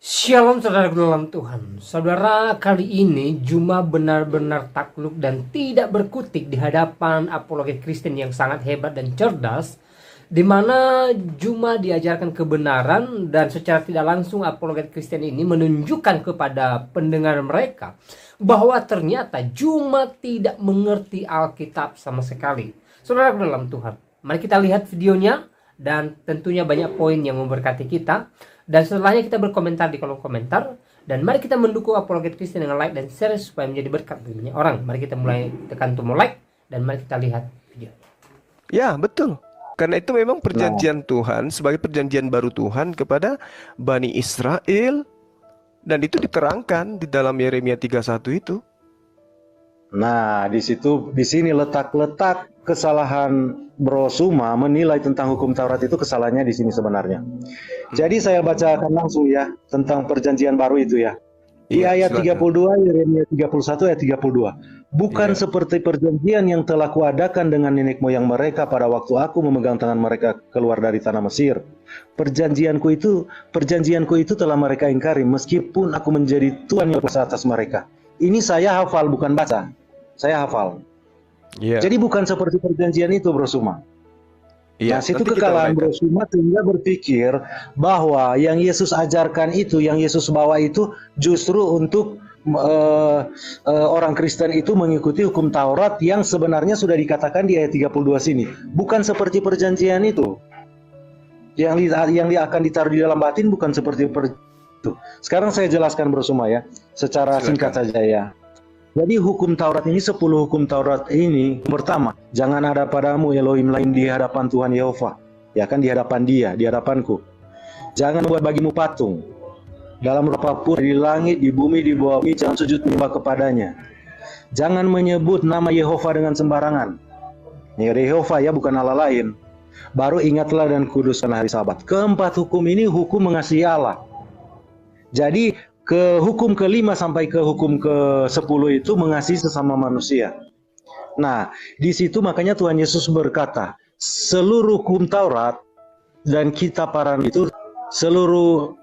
Shalom saudara dalam Tuhan. Saudara, kali ini Juma benar-benar takluk dan tidak berkutik di hadapan apologet Kristen yang sangat hebat dan cerdas, di mana Juma diajarkan kebenaran dan secara tidak langsung apologet Kristen ini menunjukkan kepada pendengar mereka bahwa ternyata Juma tidak mengerti Alkitab sama sekali. Saudara dalam Tuhan, mari kita lihat videonya dan tentunya banyak poin yang memberkati kita. Dan setelahnya kita berkomentar di kolom komentar. Dan mari kita mendukung apologet Kristen dengan like dan share supaya menjadi berkat bagi banyak orang. Mari kita mulai tekan tombol like dan mari kita lihat video. Ya, betul. Karena itu memang perjanjian Tuhan sebagai perjanjian baru Tuhan kepada Bani Israel. Dan itu diterangkan di dalam Yeremia 31 itu. Nah, di sini letak kesalahan Bro Suma menilai tentang hukum Taurat itu kesalahannya di sini sebenarnya. Jadi saya bacakan langsung ya tentang perjanjian baru itu ya. Di ayat silakan. 32, Yeremia 31 ayat 32. Bukan seperti perjanjian yang telah kuadakan dengan nenek moyang mereka pada waktu aku memegang tangan mereka keluar dari tanah Mesir. Perjanjianku itu telah mereka ingkari meskipun aku menjadi Tuhan yang berkuasa atas mereka. Ini saya hafal bukan baca. Saya hafal. Ya. Jadi bukan seperti perjanjian itu, Bro Suma. Ya, Nah, situ nanti kita kekalahan uraikan. Bro Suma sehingga berpikir bahwa yang Yesus ajarkan itu, yang Yesus bawa itu justru untuk orang Kristen itu mengikuti hukum Taurat yang sebenarnya sudah dikatakan di ayat 32 sini. Bukan seperti perjanjian itu. Yang akan ditaruh di dalam batin bukan seperti itu. Sekarang saya jelaskan Bro Suma ya, secara singkat saja ya. Jadi hukum Taurat ini, 10 hukum Taurat ini, pertama, jangan ada padamu Elohim lain di hadapan Tuhan Yehova. Ya kan, di hadapan Dia, di hadapanku. Jangan buat bagimu patung. Dalam apapun di langit, di bumi, di bawah bumi, jangan sujud menyembah kepadanya. Jangan menyebut nama Yehova dengan sembarangan. Ya, Yehova ya, bukan Allah lain. Baru ingatlah dan kuduskan hari Sabat. Keempat hukum ini hukum mengasihi Allah. Jadi ke hukum ke-5 sampai ke hukum ke-10 itu mengasihi sesama manusia. Nah, di situ makanya Tuhan Yesus berkata, seluruh hukum Taurat dan kitab para nabi itu, seluruh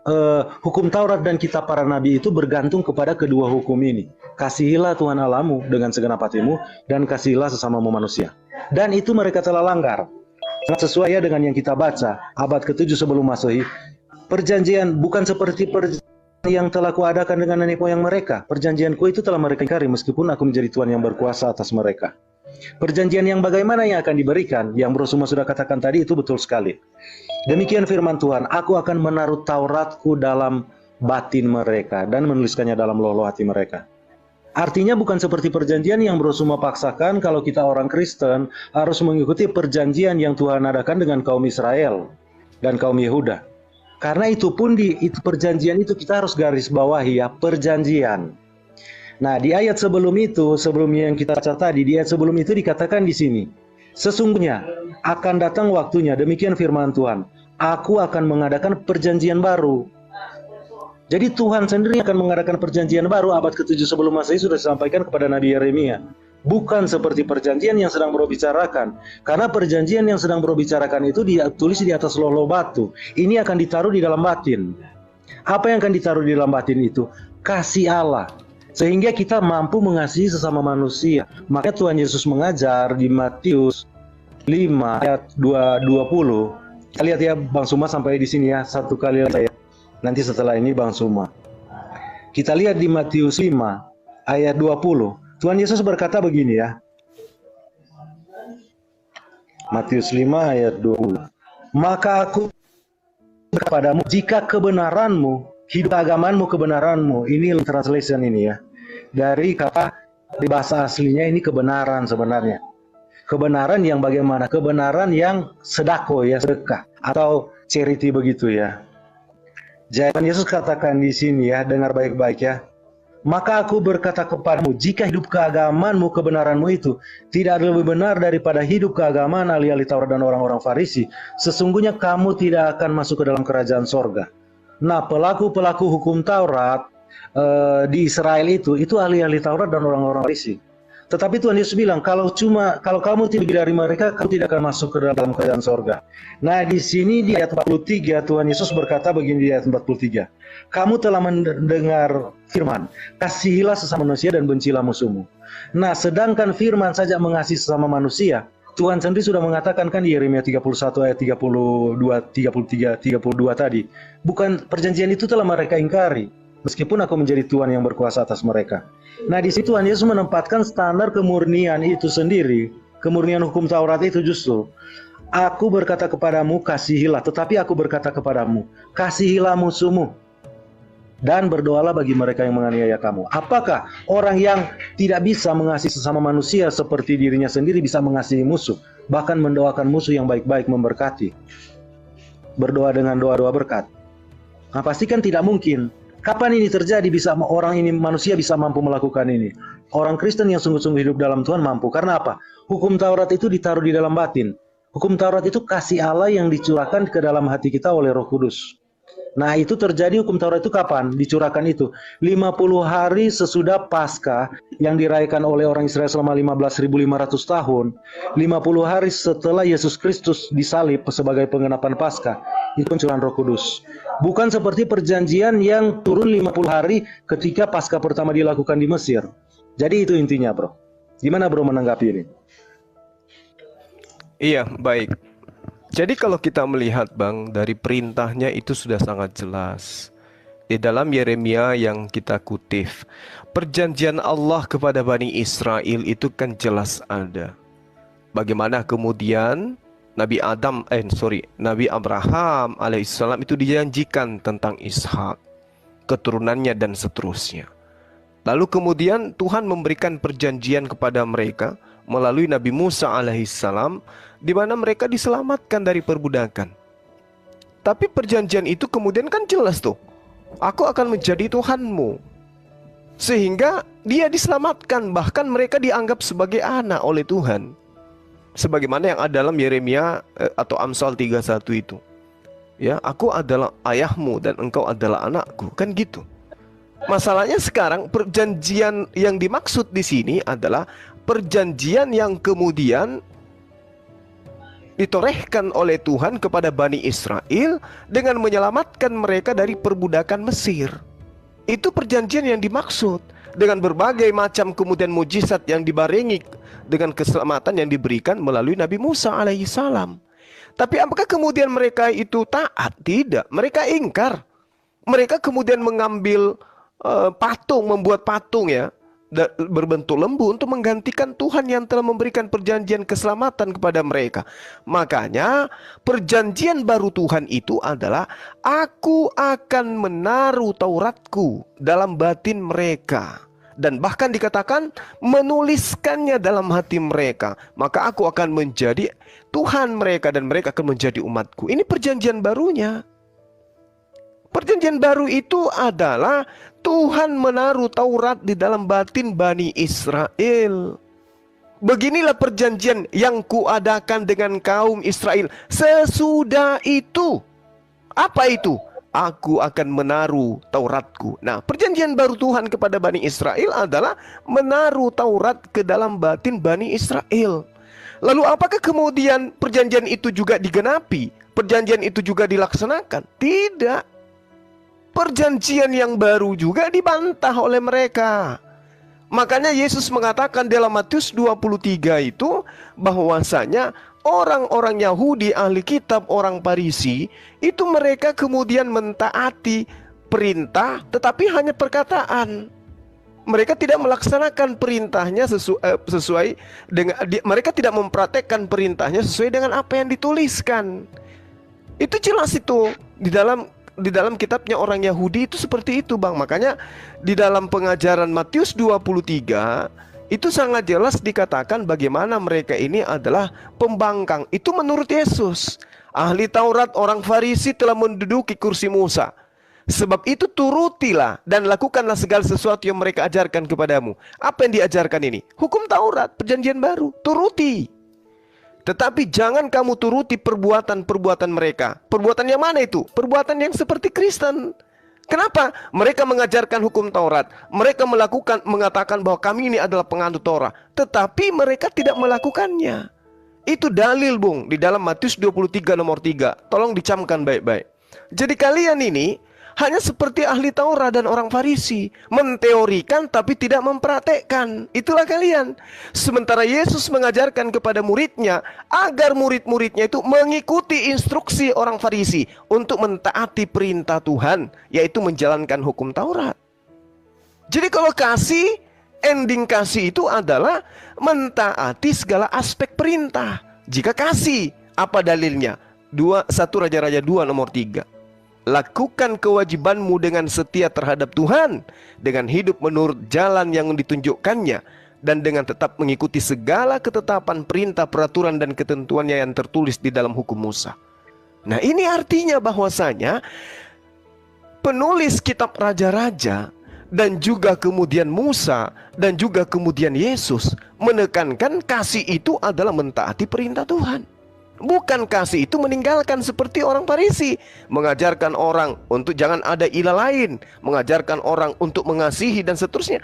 hukum Taurat dan kitab para nabi itu bergantung kepada kedua hukum ini. Kasihilah Tuhan Allahmu dengan segenap hatimu dan kasihilah sesamamu manusia. Dan itu mereka telah langgar. Sangat sesuai ya dengan yang kita baca abad ke-7 sebelum Masehi. Perjanjian bukan seperti yang telah kuadakan dengan nenek moyang mereka. Perjanjianku itu telah mereka ingkari meskipun aku menjadi Tuhan yang berkuasa atas mereka. Perjanjian yang bagaimana yang akan diberikan? Yang Bro Suma sudah katakan tadi itu betul sekali. Demikian firman Tuhan, aku akan menaruh Tauratku dalam batin mereka dan menuliskannya dalam loh-loh hati mereka. Artinya bukan seperti perjanjian yang Bro Suma paksakan kalau kita orang Kristen harus mengikuti perjanjian yang Tuhan adakan dengan kaum Israel dan kaum Yehuda. Karena itu pun perjanjian itu kita harus garis bawahi ya, perjanjian. Nah, di ayat sebelum itu, sebelumnya yang kita baca tadi, di ayat sebelum itu dikatakan di sini, sesungguhnya akan datang waktunya, demikian firman Tuhan, aku akan mengadakan perjanjian baru. Jadi Tuhan sendiri akan mengadakan perjanjian baru abad ke-7 sebelum Masehi sudah disampaikan kepada Nabi Yeremia. Bukan seperti perjanjian yang sedang Bro bicarakan. Karena perjanjian yang sedang Bro bicarakan itu ditulis di atas loh-loh batu. Ini akan ditaruh di dalam batin. Apa yang akan ditaruh di dalam batin itu? Kasih Allah. Sehingga kita mampu mengasihi sesama manusia. Makanya Tuhan Yesus mengajar di Matius 5 ayat 20. Kita lihat ya Bang Suma sampai di sini ya. Satu kali lagi ya. Nanti setelah ini Bang Suma. Kita lihat di Matius 5 ayat 20. Tuhan Yesus berkata begini ya. Matius 5 ayat 20. Maka aku kepadamu, jika kebenaranmu, hidup agamanmu kebenaranmu. Ini translation ini ya. Dari kata di bahasa aslinya ini kebenaran sebenarnya. Kebenaran yang bagaimana? Kebenaran yang sedako ya, sedekah atau charity begitu ya. Jadi Yesus katakan di sini ya, dengar baik-baik ya. Maka aku berkata kepadamu, jika hidup keagamanmu, kebenaranmu itu tidak lebih benar daripada hidup keagamaan ahli-ahli Taurat dan orang-orang Farisi, sesungguhnya kamu tidak akan masuk ke dalam kerajaan sorga. Nah, pelaku-pelaku hukum Taurat di Israel itu ahli-ahli Taurat dan orang-orang Farisi. Tetapi Tuhan Yesus bilang, kalau kamu tidak dari mereka, kamu tidak akan masuk ke dalam kerajaan sorga. Nah, di sini di ayat 43 Tuhan Yesus berkata begini di ayat 43. Kamu telah mendengar firman, kasihilah sesama manusia dan bencilah musuhmu. Nah, sedangkan firman saja mengasihi sesama manusia, Tuhan sendiri sudah mengatakan kan di Yeremia 31 ayat 32, 33, 32 tadi. Bukan perjanjian itu telah mereka ingkari, meskipun aku menjadi Tuhan yang berkuasa atas mereka. Nah, di situ Tuhan Yesus menempatkan standar kemurnian itu sendiri, kemurnian hukum Taurat itu justru. Aku berkata kepadamu, kasihilah, tetapi aku berkata kepadamu, kasihilah musuhmu. Dan berdoalah bagi mereka yang menganiaya kamu. Apakah orang yang tidak bisa mengasihi sesama manusia seperti dirinya sendiri bisa mengasihi musuh? Bahkan mendoakan musuh yang baik-baik, memberkati. Berdoa dengan doa-doa berkat. Nah, pasti kan tidak mungkin. Kapan ini terjadi bisa manusia bisa mampu melakukan ini? Orang Kristen yang sungguh-sungguh hidup dalam Tuhan mampu. Karena apa? Hukum Taurat itu ditaruh di dalam batin. Hukum Taurat itu kasih Allah yang dicurahkan ke dalam hati kita oleh Roh Kudus. Nah, itu terjadi hukum Taurat itu kapan dicurahkan itu? 50 hari sesudah Paskah yang dirayakan oleh orang Israel selama 15.500 tahun. 50 hari setelah Yesus Kristus disalib sebagai penggenapan Paskah. Itu pencurahan Roh Kudus. Bukan seperti perjanjian yang turun 50 hari ketika Paskah pertama dilakukan di Mesir. Jadi itu intinya, Bro. Gimana Bro menanggapi ini? Iya, baik. Jadi kalau kita melihat Bang, dari perintahnya itu sudah sangat jelas. Di dalam Yeremia yang kita kutip, perjanjian Allah kepada Bani Israel itu kan jelas ada. Bagaimana kemudian Nabi Abraham alaihissalam itu dijanjikan tentang Ishak, keturunannya dan seterusnya. Lalu kemudian Tuhan memberikan perjanjian kepada mereka melalui Nabi Musa alaihissalam, di mana mereka diselamatkan dari perbudakan. Tapi perjanjian itu kemudian kan jelas tuh, aku akan menjadi Tuhanmu. Sehingga dia diselamatkan, bahkan mereka dianggap sebagai anak oleh Tuhan. Sebagaimana yang ada dalam Yeremia atau Amsal 31 itu. Ya, aku adalah ayahmu dan engkau adalah anakku, kan gitu. Masalahnya sekarang perjanjian yang dimaksud di sini adalah perjanjian yang kemudian ditorehkan oleh Tuhan kepada Bani Israel dengan menyelamatkan mereka dari perbudakan Mesir. Itu perjanjian yang dimaksud, dengan berbagai macam kemudian mujizat yang dibarengi dengan keselamatan yang diberikan melalui Nabi Musa alaihissalam. Tapi apakah kemudian mereka itu taat? Tidak, mereka ingkar. Mereka kemudian mengambil patung, membuat patung ya, berbentuk lembu untuk menggantikan Tuhan yang telah memberikan perjanjian keselamatan kepada mereka. Makanya perjanjian baru Tuhan itu adalah, aku akan menaruh Tauratku dalam batin mereka, dan bahkan dikatakan menuliskannya dalam hati mereka. Maka aku akan menjadi Tuhan mereka dan mereka akan menjadi umatku. Ini perjanjian barunya. Perjanjian baru itu adalah Tuhan menaruh Taurat di dalam batin Bani Israel. Beginilah perjanjian yang kuadakan dengan kaum Israel sesudah itu. Apa itu? Aku akan menaruh Tauratku. Nah, perjanjian baru Tuhan kepada Bani Israel adalah menaruh Taurat ke dalam batin Bani Israel. Lalu apakah kemudian perjanjian itu juga digenapi? Perjanjian itu juga dilaksanakan? Tidak. Perjanjian yang baru juga dibantah oleh mereka. Makanya Yesus mengatakan dalam Matius 23 itu bahwasanya orang-orang Yahudi, ahli kitab, orang Farisi itu mereka kemudian mentaati perintah tetapi hanya perkataan. Mereka tidak melaksanakan perintahnya sesuai dengan, mereka tidak mempraktekkan perintahnya sesuai dengan apa yang dituliskan. Itu jelas itu di dalam kitabnya orang Yahudi itu seperti itu Bang. Makanya di dalam pengajaran Matius 23 itu sangat jelas dikatakan bagaimana mereka ini adalah pembangkang. Itu menurut Yesus. Ahli Taurat, orang Farisi telah menduduki kursi Musa. Sebab itu turutilah dan lakukanlah segala sesuatu yang mereka ajarkan kepadamu. Apa yang diajarkan ini? Hukum Taurat, perjanjian baru. Turuti. Tetapi jangan kamu turuti perbuatan-perbuatan mereka. Perbuatan yang mana itu? Perbuatan yang seperti Kristen. Kenapa? Mereka mengajarkan hukum Taurat. Mereka mengatakan bahwa kami ini adalah penganut Torah. Tetapi mereka tidak melakukannya. Itu dalil, Bung, di dalam Matius 23 nomor 3. Tolong dicamkan baik-baik. Jadi kalian ini hanya seperti ahli Taurat dan orang Farisi, menteorikan tapi tidak mempraktekkan. Itulah kalian. Sementara Yesus mengajarkan kepada muridnya agar murid-muridnya itu mengikuti instruksi orang Farisi untuk mentaati perintah Tuhan, yaitu menjalankan hukum Taurat. Jadi kalau kasih, ending kasih itu adalah mentaati segala aspek perintah. Jika kasih, apa dalilnya? 1 Raja-Raja 2 nomor 3. Lakukan kewajibanmu dengan setia terhadap Tuhan, dengan hidup menurut jalan yang ditunjukkannya, dan dengan tetap mengikuti segala ketetapan, perintah, peraturan, dan ketentuannya yang tertulis di dalam hukum Musa. Nah, ini artinya bahwasanya penulis kitab Raja-Raja dan juga kemudian Musa dan juga kemudian Yesus menekankan kasih itu adalah mentaati perintah Tuhan. Bukan kasih itu meninggalkan seperti orang Farisi, mengajarkan orang untuk jangan ada ilah lain, mengajarkan orang untuk mengasihi dan seterusnya.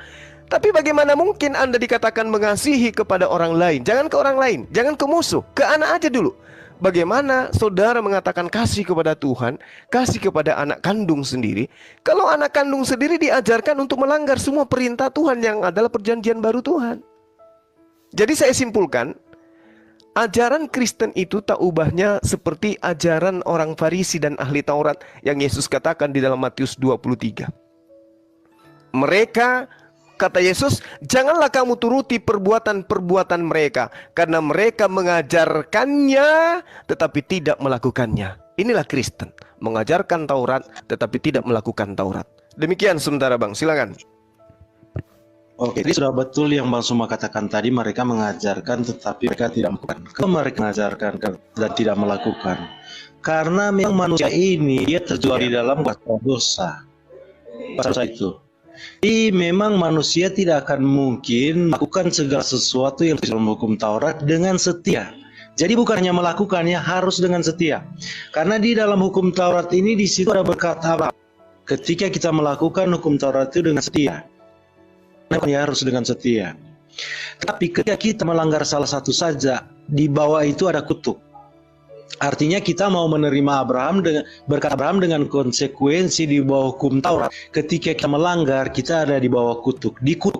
Tapi bagaimana mungkin Anda dikatakan mengasihi kepada orang lain? Jangan ke orang lain, jangan ke musuh, ke anak aja dulu. Bagaimana saudara mengatakan kasih kepada Tuhan, kasih kepada anak kandung sendiri, kalau anak kandung sendiri diajarkan untuk melanggar semua perintah Tuhan yang adalah perjanjian baru Tuhan? Jadi saya simpulkan, ajaran Kristen itu tak ubahnya seperti ajaran orang Farisi dan ahli Taurat yang Yesus katakan di dalam Matius 23. Mereka, kata Yesus, janganlah kamu turuti perbuatan-perbuatan mereka, karena mereka mengajarkannya tetapi tidak melakukannya. Inilah Kristen, mengajarkan Taurat tetapi tidak melakukan Taurat. Demikian sementara Bang, silakan. Oke, jadi sudah betul yang Bang Suma katakan tadi, mereka mengajarkan tetapi mereka tidak melakukan. Kalau mereka mengajarkan dan tidak melakukan, karena memang manusia ini dia terjebak di dalam dosa. Pasal itu. Jadi memang manusia tidak akan mungkin melakukan segala sesuatu yang dalam hukum Taurat dengan setia. Jadi bukan hanya melakukannya, harus dengan setia. Karena di dalam hukum Taurat ini di situ ada berkata apa? Ketika kita melakukan hukum Taurat itu dengan setia. Ya, harus dengan setia. Tapi ketika kita melanggar salah satu saja, di bawah itu ada kutuk. Artinya kita mau menerima berkat Abraham dengan konsekuensi di bawah hukum Taurat. Ketika kita melanggar, kita ada di bawah kutuk, dikutuk.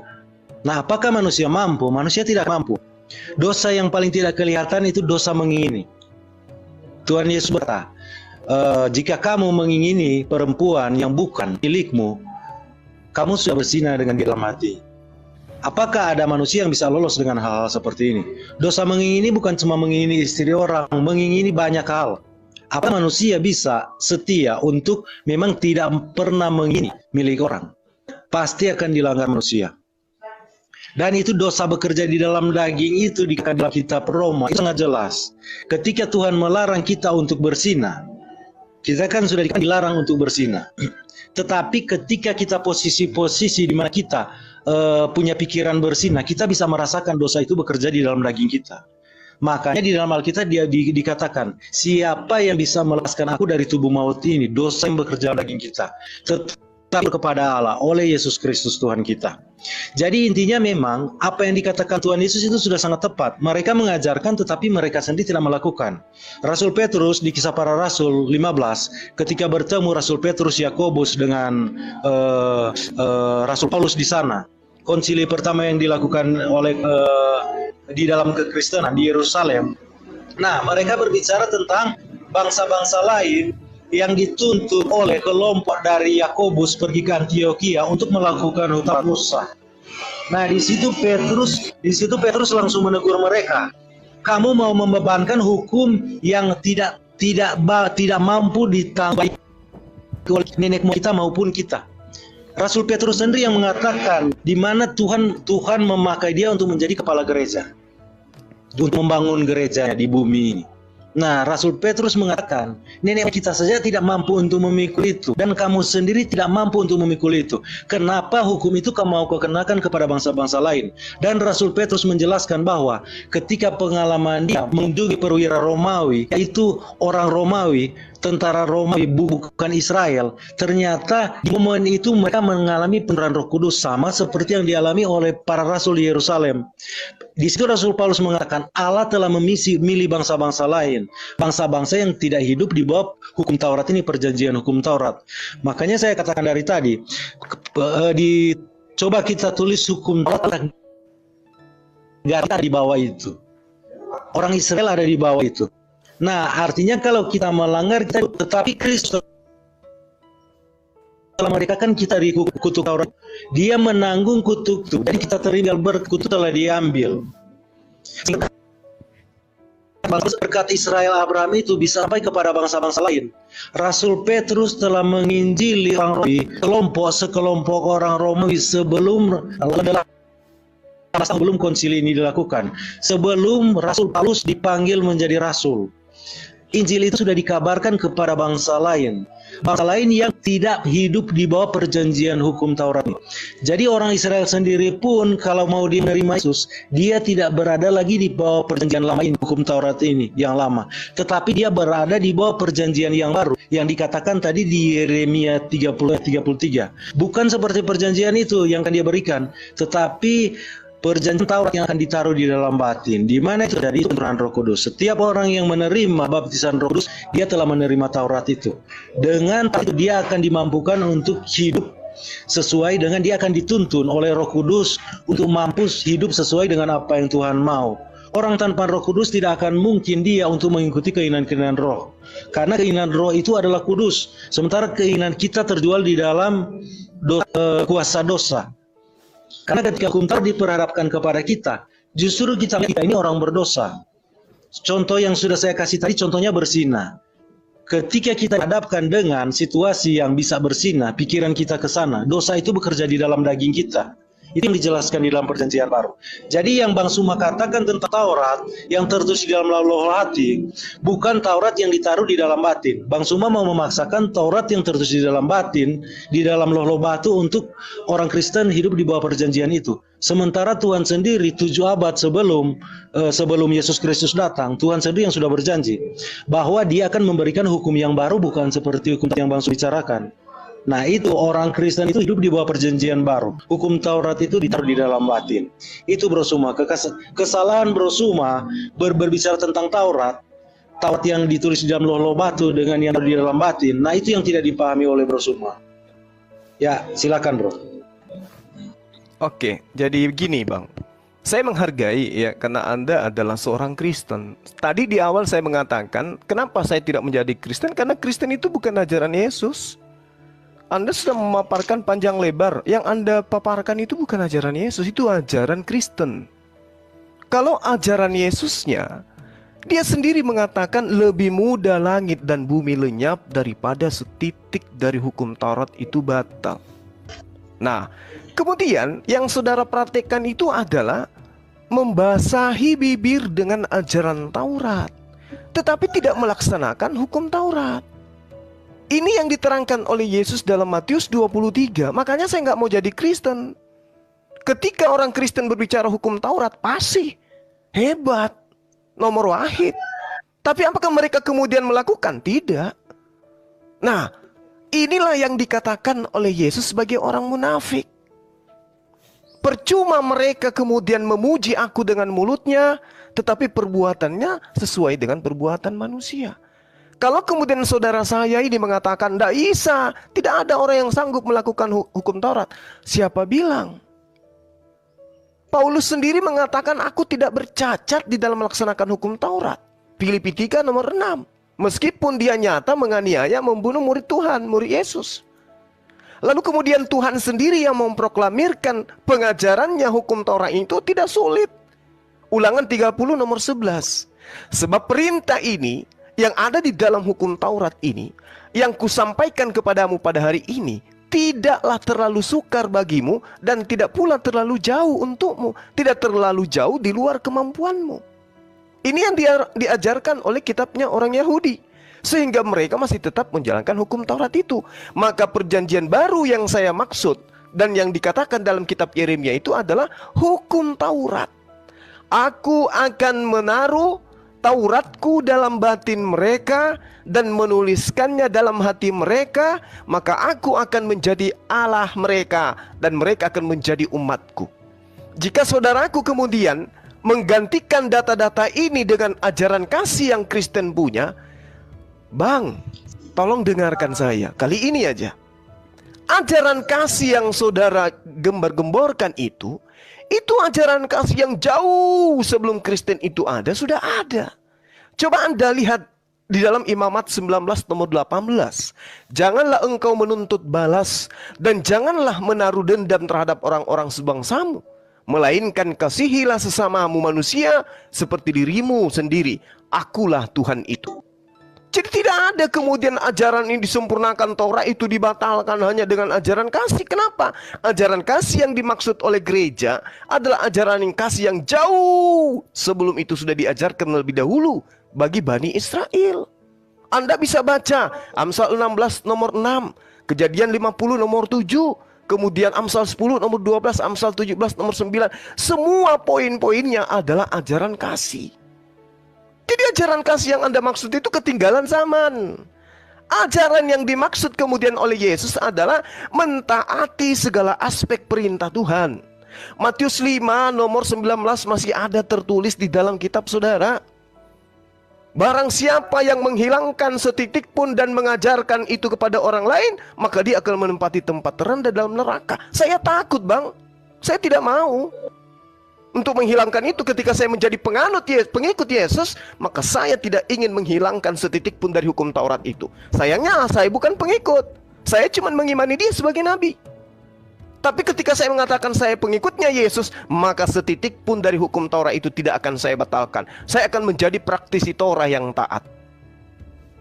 Nah, apakah manusia mampu? Manusia tidak mampu. Dosa yang paling tidak kelihatan itu dosa mengingini. Tuhan Yesus berkata, jika kamu mengingini perempuan yang bukan milikmu, kamu sudah berzina dengan dia dalam hati. Apakah ada manusia yang bisa lolos dengan hal-hal seperti ini? Dosa mengingini bukan cuma mengingini istri orang, mengingini banyak hal. Apa manusia bisa setia untuk memang tidak pernah mengingini milik orang? Pasti akan dilanggar manusia. Dan itu dosa bekerja di dalam daging itu di dalam kitab Roma, itu sangat jelas. Ketika Tuhan melarang kita untuk berzina, kita kan sudah dilarang untuk berzina. Tetapi ketika kita posisi-posisi di mana kita punya pikiran berzina, kita bisa merasakan dosa itu bekerja di dalam daging kita. Makanya di dalam Alkitab dikatakan, siapa yang bisa melepaskan aku dari tubuh maut ini? Dosa yang bekerja dalam daging kita. Tetap kepada Allah oleh Yesus Kristus Tuhan kita. Jadi intinya memang apa yang dikatakan Tuhan Yesus itu sudah sangat tepat. Mereka mengajarkan tetapi mereka sendiri tidak melakukan. Rasul Petrus di Kisah Para Rasul 15, ketika bertemu Rasul Petrus Yakobus dengan Rasul Paulus di sana, konsili pertama yang dilakukan oleh di dalam kekristenan di Yerusalem. Nah, mereka berbicara tentang bangsa-bangsa lain yang dituntut oleh kelompok dari Yakobus pergi ke Antioquia untuk melakukan hukum Musa. Nah, di situ Petrus langsung menegur mereka. Kamu mau membebankan hukum yang tidak mampu ditanggung oleh nenek moyang kita maupun kita. Rasul Petrus sendiri yang mengatakan di mana Tuhan memakai dia untuk menjadi kepala gereja, untuk membangun gerejanya di bumi ini. Nah, Rasul Petrus mengatakan, nenek kita saja tidak mampu untuk memikul itu, dan kamu sendiri tidak mampu untuk memikul itu. Kenapa hukum itu kamu mau kenakan kepada bangsa-bangsa lain? Dan Rasul Petrus menjelaskan bahwa ketika pengalaman dia mengunjungi perwira Romawi, yaitu orang Romawi, tentara Romawi, bukan Israel. Ternyata di momen itu mereka mengalami penurunan Roh Kudus sama seperti yang dialami oleh para rasul di Yerusalem. Di situ Rasul Paulus mengatakan Allah telah memilih bangsa-bangsa lain, bangsa-bangsa yang tidak hidup di bawah hukum Taurat ini, perjanjian hukum Taurat. Makanya saya katakan dari tadi, coba kita tulis hukum Taurat, nggak ada di bawah itu. Orang Israel ada di bawah itu. Nah, artinya kalau kita melanggar, tetapi Kristus telah merekakan kita di kutuk Taurat. Dia menanggung kutuk itu. Jadi kita tinggal berkutuk telah diambil. Berkat Israel Abraham itu bisa sampai kepada bangsa-bangsa lain. Rasul Petrus telah menginjili orang Romawi, sekelompok orang Romawi sebelum konsili ini dilakukan. Sebelum Rasul Paulus dipanggil menjadi rasul. Injil itu sudah dikabarkan kepada bangsa lain yang tidak hidup di bawah perjanjian hukum Taurat. Jadi orang Israel sendiri pun kalau mau menerima Yesus, dia tidak berada lagi di bawah perjanjian lama ini, hukum Taurat ini yang lama, tetapi dia berada di bawah perjanjian yang baru yang dikatakan tadi di Yeremia 30:33. Bukan seperti perjanjian itu yang akan dia berikan, tetapi perjanjian Taurat yang akan ditaruh di dalam batin, di mana itu dari penurunan Roh Kudus. Setiap orang yang menerima baptisan Roh Kudus, dia telah menerima Taurat itu. Dengan itu dia akan dimampukan untuk hidup sesuai dengan, dia akan dituntun oleh Roh Kudus untuk mampu hidup sesuai dengan apa yang Tuhan mau. Orang tanpa Roh Kudus tidak akan mungkin dia untuk mengikuti keinginan-keinginan roh. Karena keinginan roh itu adalah kudus, sementara keinginan kita terjual di dalam kuasa dosa. Karena ketika hukum Taurat diperhadapkan kepada kita, justru kita ini orang berdosa. Contoh yang sudah saya kasih tadi, contohnya bersinah. Ketika kita dihadapkan dengan situasi yang bisa bersinah, pikiran kita ke sana, dosa itu bekerja di dalam daging kita. Itu yang dijelaskan di dalam perjanjian baru. Jadi yang Bang Suma katakan tentang Taurat yang tertulis di dalam loh hati, bukan Taurat yang ditaruh di dalam batin. Bang Suma mau memaksakan Taurat yang tertulis di dalam batin, di dalam loh batu untuk orang Kristen hidup di bawah perjanjian itu. Sementara Tuhan sendiri 7 abad sebelum Yesus Kristus datang, Tuhan sendiri yang sudah berjanji bahwa dia akan memberikan hukum yang baru, bukan seperti hukum yang Bang Suma bicarakan. Nah itu orang Kristen itu hidup di bawah perjanjian baru. Hukum Taurat itu ditaruh di dalam batin. Itu Bro Suma. Kesalahan Bro Suma berbicara tentang Taurat yang ditulis di dalam loh batu dengan yang di dalam batin. Nah itu yang tidak dipahami oleh Bro Suma. Ya silakan Bro. Oke, jadi begini Bang. Saya menghargai ya karena Anda adalah seorang Kristen. Tadi di awal saya mengatakan kenapa saya tidak menjadi Kristen, karena Kristen itu bukan ajaran Yesus. Anda sudah memaparkan panjang lebar. Yang Anda paparkan itu bukan ajaran Yesus, itu ajaran Kristen. Kalau ajaran Yesusnya, dia sendiri mengatakan lebih mudah langit dan bumi lenyap daripada setitik dari hukum Taurat itu batal. Nah, kemudian yang saudara praktekkan itu adalah membasahi bibir dengan ajaran Taurat, tetapi tidak melaksanakan hukum Taurat. Ini yang diterangkan oleh Yesus dalam Matius 23. Makanya saya nggak mau jadi Kristen. Ketika orang Kristen berbicara hukum Taurat, pasti hebat, nomor wahid. Tapi apakah mereka kemudian melakukan? Tidak. Nah, inilah yang dikatakan oleh Yesus sebagai orang munafik. Percuma mereka kemudian memuji aku dengan mulutnya, tetapi perbuatannya sesuai dengan perbuatan manusia. Kalau kemudian saudara saya ini mengatakan tidak bisa, tidak ada orang yang sanggup melakukan hukum Taurat, siapa bilang? Paulus sendiri mengatakan aku tidak bercacat di dalam melaksanakan hukum Taurat. Filipi 3 nomor 6. Meskipun dia nyata menganiaya, membunuh murid Tuhan, murid Yesus. Lalu kemudian Tuhan sendiri yang memproklamirkan pengajarannya hukum Taurat itu tidak sulit. Ulangan 30 nomor 11. Sebab perintah ini yang ada di dalam hukum Taurat ini, yang kusampaikan kepadamu pada hari ini, tidaklah terlalu sukar bagimu dan tidak pula terlalu jauh untukmu, tidak terlalu jauh di luar kemampuanmu. Ini yang diajarkan oleh kitabnya orang Yahudi, sehingga mereka masih tetap menjalankan hukum Taurat itu. Maka perjanjian baru yang saya maksud dan yang dikatakan dalam kitab Yeremia itu adalah hukum Taurat. Aku akan menaruh Tauratku dalam batin mereka dan menuliskannya dalam hati mereka, maka aku akan menjadi Allah mereka dan mereka akan menjadi umatku. Jika saudaraku kemudian menggantikan data-data ini dengan ajaran kasih yang Kristen punya, Bang, tolong dengarkan saya kali ini aja. Ajaran kasih yang saudara gembar-gemborkan itu ajaran kasih yang jauh sebelum Kristen itu ada, sudah ada. Coba Anda lihat di dalam Imamat 19 nomor 18. Janganlah engkau menuntut balas dan janganlah menaruh dendam terhadap orang-orang sebangsamu, melainkan kasihilah sesamamu manusia seperti dirimu sendiri. Akulah Tuhan itu. Jadi tidak ada kemudian ajaran ini disempurnakan, Taurat itu dibatalkan hanya dengan ajaran kasih. Kenapa? Ajaran kasih yang dimaksud oleh gereja adalah ajaran yang kasih yang jauh sebelum itu sudah diajarkan lebih dahulu bagi Bani Israel. Anda bisa baca Amsal 16 nomor 6, Kejadian 50 nomor 7, kemudian Amsal 10 nomor 12, Amsal 17 nomor 9. Semua poin-poinnya adalah ajaran kasih. Jadi ajaran kasih yang Anda maksud itu ketinggalan zaman. Ajaran yang dimaksud kemudian oleh Yesus adalah mentaati segala aspek perintah Tuhan. Matius 5 nomor 19 masih ada tertulis di dalam kitab saudara. Barang siapa yang menghilangkan setitik pun dan mengajarkan itu kepada orang lain, maka dia akan menempati tempat terendah dalam neraka. Saya takut, Bang. Saya tidak mau untuk menghilangkan itu. Ketika saya menjadi pengikut Yesus, maka saya tidak ingin menghilangkan setitik pun dari hukum Taurat itu. Sayangnya saya bukan pengikut. Saya cuma mengimani dia sebagai nabi. Tapi ketika saya mengatakan saya pengikutnya Yesus, maka setitik pun dari hukum Taurat itu tidak akan saya batalkan. Saya akan menjadi praktisi Taurat yang taat.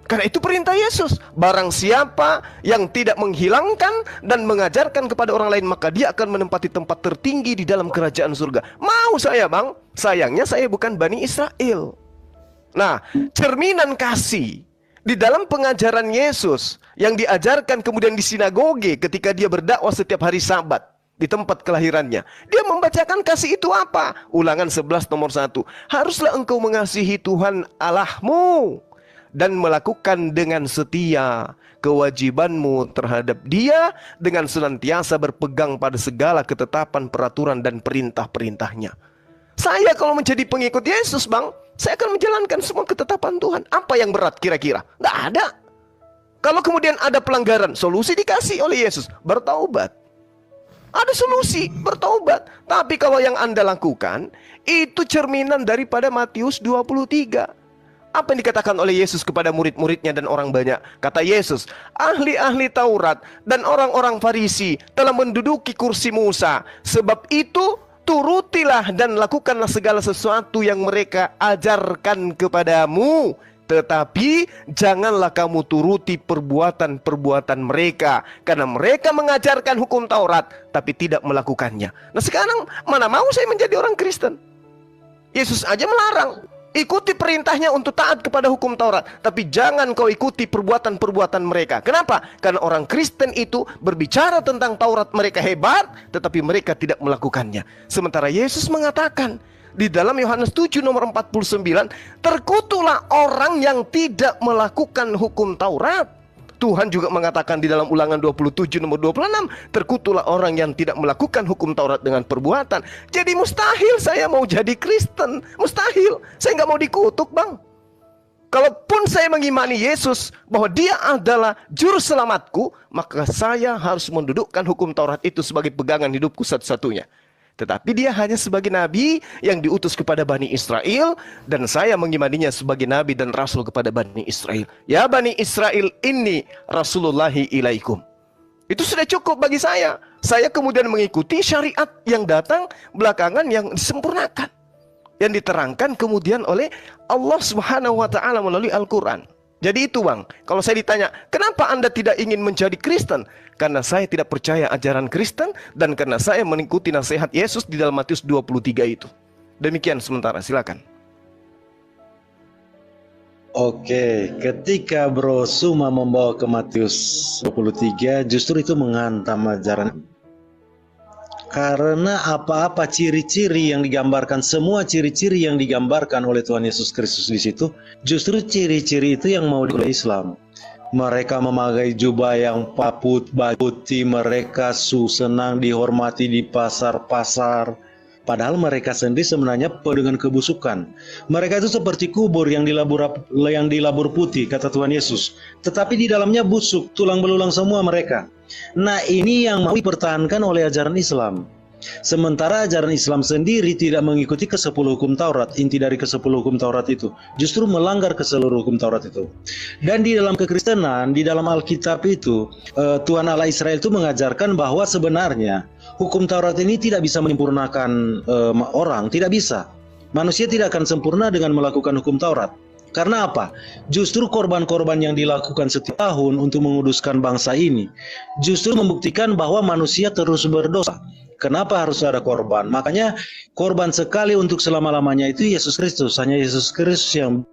Karena itu perintah Yesus. Barang siapa yang tidak menghilangkan dan mengajarkan kepada orang lain, maka dia akan menempati tempat tertinggi di dalam kerajaan surga. Mau saya, Bang. Sayangnya saya bukan Bani Israel. Nah, cerminan kasih di dalam pengajaran Yesus yang diajarkan kemudian di sinagoge ketika dia berdakwah setiap hari Sabat di tempat kelahirannya, dia membacakan kasih itu apa? Ulangan 11 nomor 1. Haruslah engkau mengasihi Tuhan Allahmu dan melakukan dengan setia kewajibanmu terhadap dia dengan senantiasa berpegang pada segala ketetapan, peraturan, dan perintah-perintahnya. Saya kalau menjadi pengikut Yesus, Bang, saya akan menjalankan semua ketetapan Tuhan. Apa yang berat kira-kira? Nggak ada. Kalau kemudian ada pelanggaran, solusi dikasih oleh Yesus, bertaubat. Ada solusi, bertaubat. Tapi kalau yang Anda lakukan, itu cerminan daripada Matius 23. Apa yang dikatakan oleh Yesus kepada murid-muridnya dan orang banyak? Kata Yesus, ahli-ahli Taurat dan orang-orang Farisi telah menduduki kursi Musa. Sebab itu turutilah dan lakukanlah segala sesuatu yang mereka ajarkan kepadamu. Tetapi janganlah kamu turuti perbuatan-perbuatan mereka, karena mereka mengajarkan hukum Taurat tapi tidak melakukannya. Nah sekarang mana mau saya menjadi orang Kristen? Yesus aja melarang. Ikuti perintahnya untuk taat kepada hukum Taurat, tapi jangan kau ikuti perbuatan-perbuatan mereka. Kenapa? Karena orang Kristen itu berbicara tentang Taurat mereka hebat, tetapi mereka tidak melakukannya. Sementara Yesus mengatakan di dalam Yohanes 7 nomor 49, terkutuklah orang yang tidak melakukan hukum Taurat. Tuhan juga mengatakan di dalam Ulangan 27 nomor 26, terkutuklah orang yang tidak melakukan hukum Taurat dengan perbuatan. Jadi mustahil saya mau jadi Kristen. Mustahil. Saya nggak mau dikutuk, Bang. Kalaupun saya mengimani Yesus bahwa dia adalah juru selamatku, maka saya harus mendudukkan hukum Taurat itu sebagai pegangan hidupku satu-satunya. Tetapi dia hanya sebagai nabi yang diutus kepada Bani Israel, dan saya mengimaninya sebagai nabi dan rasul kepada Bani Israel. Ya Bani Israel, inni rasulullahi ilaikum. Itu sudah cukup bagi saya. Saya kemudian mengikuti syariat yang datang belakangan yang disempurnakan, yang diterangkan kemudian oleh Allah Subhanahu wa taala melalui Al-Qur'an. Jadi itu, Bang, kalau saya ditanya, kenapa Anda tidak ingin menjadi Kristen? Karena saya tidak percaya ajaran Kristen, dan karena saya mengikuti nasihat Yesus di dalam Matius 23 itu. Demikian sementara, silakan. Oke, ketika Bro Suma membawa ke Matius 23, justru itu menghantam ajaran. Karena apa-apa ciri-ciri yang digambarkan, semua ciri-ciri yang digambarkan oleh Tuhan Yesus Kristus di situ, justru ciri-ciri itu yang mau oleh Islam. Mereka memakai jubah yang baju putih, mereka senang dihormati di pasar-pasar. Padahal mereka sendiri sebenarnya penuh dengan kebusukan. Mereka itu seperti kubur yang dilabur putih, kata Tuhan Yesus. Tetapi di dalamnya busuk, tulang belulang semua mereka. Nah, ini yang mau dipertahankan oleh ajaran Islam. Sementara ajaran Islam sendiri tidak mengikuti ke-10 hukum Taurat. Inti dari ke-10 hukum Taurat itu justru melanggar ke seluruh hukum Taurat itu. Dan di dalam kekristenan, di dalam Alkitab itu, Tuhan Allah Israel itu mengajarkan bahwa sebenarnya hukum Taurat ini tidak bisa menyempurnakan orang, tidak bisa. Manusia tidak akan sempurna dengan melakukan hukum Taurat. Karena apa? Justru korban-korban yang dilakukan setiap tahun untuk menguduskan bangsa ini justru membuktikan bahwa manusia terus berdosa. Kenapa harus ada korban? Makanya korban sekali untuk selama-lamanya itu Yesus Kristus. Hanya Yesus Kristus yang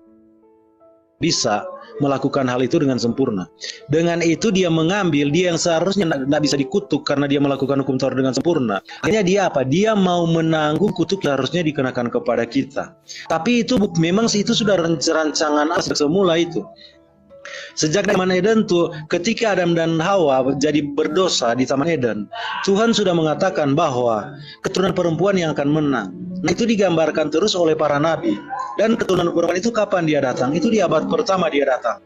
bisa melakukan hal itu dengan sempurna. Dengan itu dia mengambil, dia yang seharusnya tidak bisa dikutuk karena dia melakukan hukum Taurat dengan sempurna. Akhirnya dia apa? Dia mau menanggung kutuk yang harusnya dikenakan kepada kita. Tapi itu memang itu sudah rancangan Allah semula itu. Sejak di Taman Eden tuh, ketika Adam dan Hawa jadi berdosa di Taman Eden, Tuhan sudah mengatakan bahwa keturunan perempuan yang akan menang. Nah, itu digambarkan terus oleh para nabi. Dan keturunan perempuan itu kapan dia datang? Itu di abad pertama dia datang.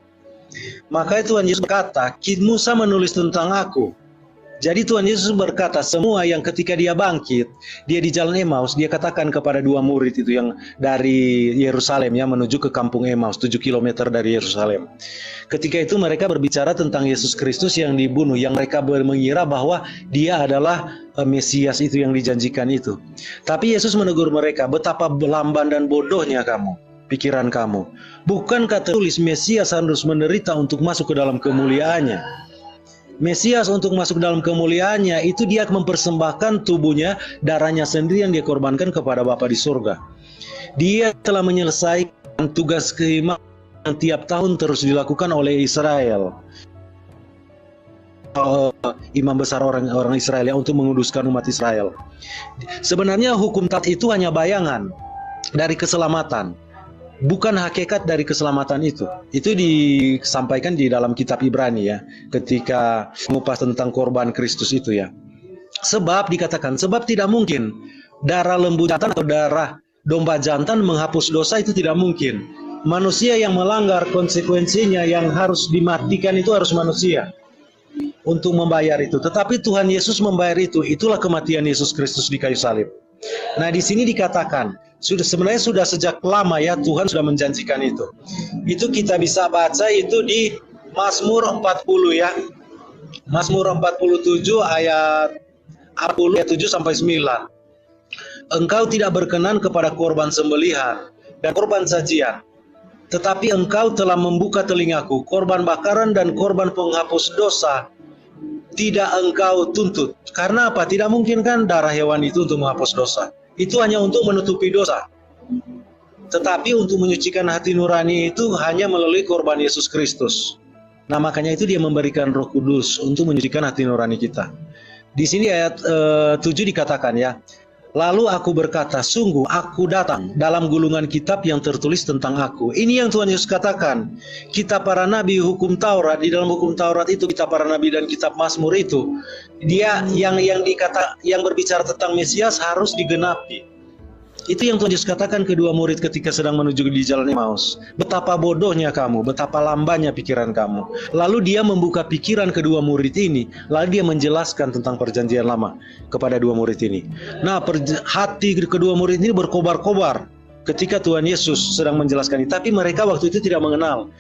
Maka Tuhan Yesus berkata, Musa menulis tentang aku. Jadi Tuhan Yesus berkata, semua yang ketika dia bangkit, dia di jalan Emmaus, dia katakan kepada dua murid itu yang dari Yerusalem ya menuju ke kampung Emmaus, 7 km dari Yerusalem. Ketika itu mereka berbicara tentang Yesus Kristus yang dibunuh, yang mereka mengira bahwa dia adalah Mesias itu yang dijanjikan itu. Tapi Yesus menegur mereka, betapa lamban dan bodohnya kamu, pikiran kamu. Bukankah tertulis Mesias harus menderita untuk masuk ke dalam kemuliaannya? Mesias untuk masuk dalam kemuliaannya itu dia mempersembahkan tubuhnya, darahnya sendiri yang dia korbankan kepada Bapa di surga. Dia telah menyelesaikan tugas keimaman yang tiap tahun terus dilakukan oleh Israel. Imam besar orang Israel ya, untuk menguduskan umat Israel. Sebenarnya hukum Taurat itu hanya bayangan dari keselamatan, bukan hakikat dari keselamatan itu. Itu disampaikan di dalam kitab Ibrani ya, ketika mengupas tentang korban Kristus itu ya. Sebab dikatakan, sebab tidak mungkin darah lembu jantan atau darah domba jantan menghapus dosa, itu tidak mungkin. Manusia yang melanggar, konsekuensinya yang harus dimatikan itu harus manusia untuk membayar itu. Tetapi Tuhan Yesus membayar itu. Itulah kematian Yesus Kristus di kayu salib. Nah, di sini dikatakan sebenarnya sudah sejak lama ya Tuhan sudah menjanjikan itu. Itu kita bisa baca itu di Mazmur 40 ya. Mazmur 47 ayat 40 ayat 7 sampai 9. Engkau tidak berkenan kepada korban sembelihan dan korban sajian, tetapi engkau telah membuka telingaku, korban bakaran dan korban penghapus dosa tidak engkau tuntut. Karena apa? Tidak mungkin kan darah hewan itu untuk menghapus dosa. Itu hanya untuk menutupi dosa. Tetapi untuk menyucikan hati nurani itu hanya melalui korban Yesus Kristus. Nah, makanya itu dia memberikan Roh Kudus untuk menyucikan hati nurani kita. Di sini ayat 7 dikatakan ya, lalu aku berkata, sungguh aku datang dalam gulungan kitab yang tertulis tentang aku. Ini yang Tuhan Yesus katakan. Kitab para nabi, hukum Taurat, di dalam hukum Taurat itu kitab para nabi dan kitab Mazmur itu, dia yang berbicara tentang Mesias harus digenapi. Itu yang Tuhan Yesus katakan kedua murid ketika sedang menuju di jalan Emmaus. Betapa bodohnya kamu, betapa lambannya pikiran kamu. Lalu dia membuka pikiran kedua murid ini, lalu dia menjelaskan tentang perjanjian lama kepada dua murid ini. Nah, hati kedua murid ini berkobar-kobar ketika Tuhan Yesus sedang menjelaskan ini. Tapi mereka waktu itu tidak mengenal.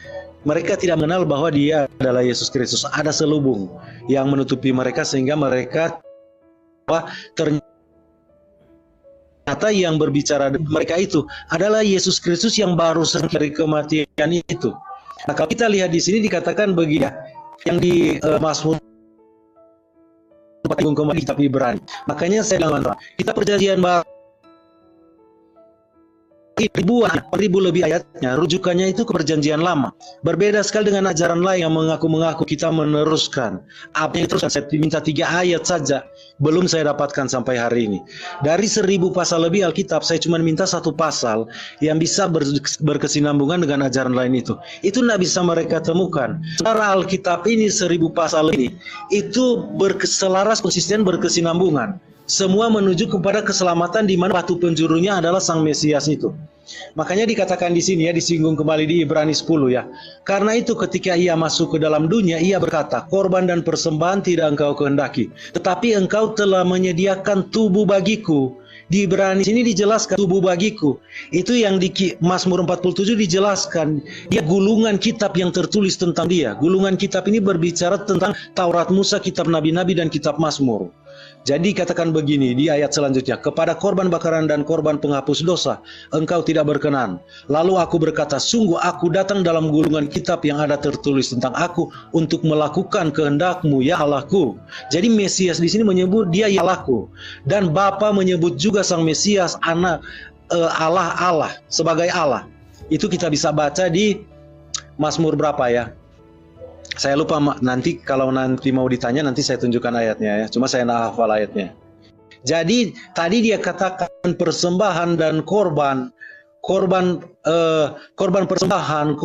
Mereka tidak mengenal bahwa dia adalah Yesus Kristus. Ada selubung yang menutupi mereka sehingga mereka ternyata yang berbicara mereka itu adalah Yesus Kristus yang baru dari kematian itu. Nah, kalau kita lihat di sini dikatakan begini, yang di Mazmur kembali kitab Ibrani. Makanya saya bilang, kita perjanjian baru Tapi ribu lebih ayatnya, rujukannya itu ke perjanjian lama. Berbeda sekali dengan ajaran lain yang mengaku-mengaku kita meneruskan. Apa yang teruskan? Saya minta 3 ayat saja, belum saya dapatkan sampai hari ini. Dari 1000 pasal lebih Alkitab, saya cuma minta 1 pasal yang bisa berkesinambungan dengan ajaran lain itu. Itu tidak bisa mereka temukan. Secara Alkitab ini 1000 pasal ini, itu selaras, konsisten, berkesinambungan. Semua menuju kepada keselamatan di mana batu penjurunya adalah Sang Mesias itu. Makanya dikatakan di sini ya, disinggung kembali di Ibrani 10 ya. Karena itu ketika ia masuk ke dalam dunia, ia berkata, korban dan persembahan tidak engkau kehendaki, tetapi engkau telah menyediakan tubuh bagiku. Di Ibrani sini dijelaskan tubuh bagiku. Itu yang di Mazmur 47 dijelaskan. Dia gulungan kitab yang tertulis tentang dia. Gulungan kitab ini berbicara tentang Taurat Musa, kitab Nabi-Nabi, dan kitab Mazmur. Jadi katakan begini di ayat selanjutnya, kepada korban bakaran dan korban penghapus dosa engkau tidak berkenan. Lalu aku berkata, sungguh aku datang dalam gulungan kitab yang ada tertulis tentang aku untuk melakukan kehendak-Mu ya Allahku. Jadi Mesias di sini menyebut dia ya Allahku, dan Bapa menyebut juga Sang Mesias anak Allah sebagai Allah. Itu kita bisa baca di Mazmur berapa ya? Saya lupa, nanti kalau nanti mau ditanya nanti saya tunjukkan ayatnya ya. Cuma saya tidak hafal ayatnya. Jadi tadi dia katakan persembahan dan korban persembahan,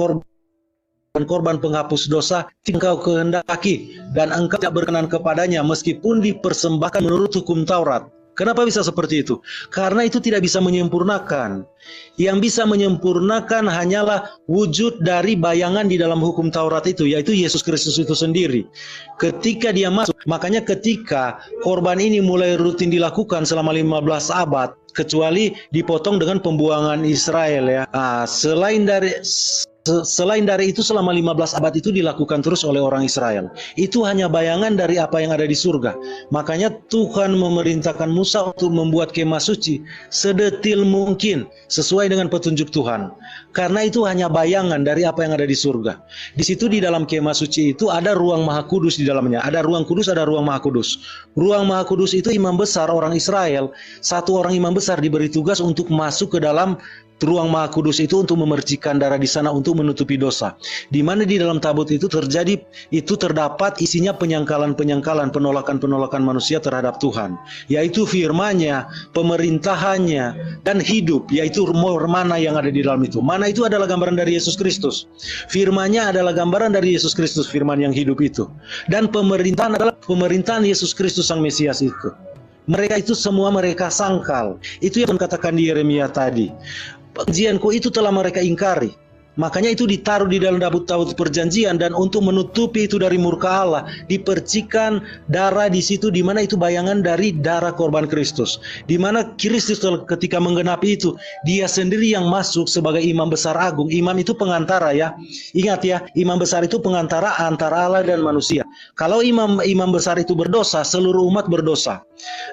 korban penghapus dosa engkau kehendaki dan engkau tidak berkenan kepadanya meskipun dipersembahkan menurut hukum Taurat. Kenapa bisa seperti itu? Karena itu tidak bisa menyempurnakan. Yang bisa menyempurnakan hanyalah wujud dari bayangan di dalam hukum Taurat itu, yaitu Yesus Kristus itu sendiri. Ketika dia masuk, makanya ketika korban ini mulai rutin dilakukan selama 15 abad, kecuali dipotong dengan pembuangan Israel ya. Selain dari itu selama 15 abad itu dilakukan terus oleh orang Israel. Itu hanya bayangan dari apa yang ada di surga. Makanya Tuhan memerintahkan Musa untuk membuat kemah suci sedetil mungkin sesuai dengan petunjuk Tuhan. Karena itu hanya bayangan dari apa yang ada di surga. Di situ di dalam kemah suci itu ada ruang Maha Kudus di dalamnya. Ada ruang kudus, ada ruang Maha Kudus. Ruang Maha Kudus itu imam besar orang Israel. Satu orang imam besar diberi tugas untuk masuk ke dalam ruang Maha Kudus itu untuk memercikan darah di sana untuk menutupi dosa. Di mana di dalam tabut itu terdapat isinya penyangkalan-penyangkalan, penolakan-penolakan manusia terhadap Tuhan, yaitu firman-Nya, pemerintahannya, dan hidup, yaitu mana yang ada di dalam itu. Mana itu adalah gambaran dari Yesus Kristus. Firman-Nya adalah gambaran dari Yesus Kristus, firman yang hidup itu. Dan pemerintahan adalah pemerintahan Yesus Kristus Sang Mesias itu. Mereka itu semua mereka sangkal. Itu yang katakan di Yeremia tadi. Perjanjianku itu telah mereka ingkari. Makanya itu ditaruh di dalam tabut-tabut perjanjian, dan untuk menutupi itu dari murka Allah dipercikan darah di situ, di mana itu bayangan dari darah korban Kristus. Di mana Kristus ketika menggenapi itu, dia sendiri yang masuk sebagai imam besar agung. Imam itu pengantara ya. Ingat ya, imam besar itu pengantara antara Allah dan manusia. Kalau imam besar itu berdosa, seluruh umat berdosa.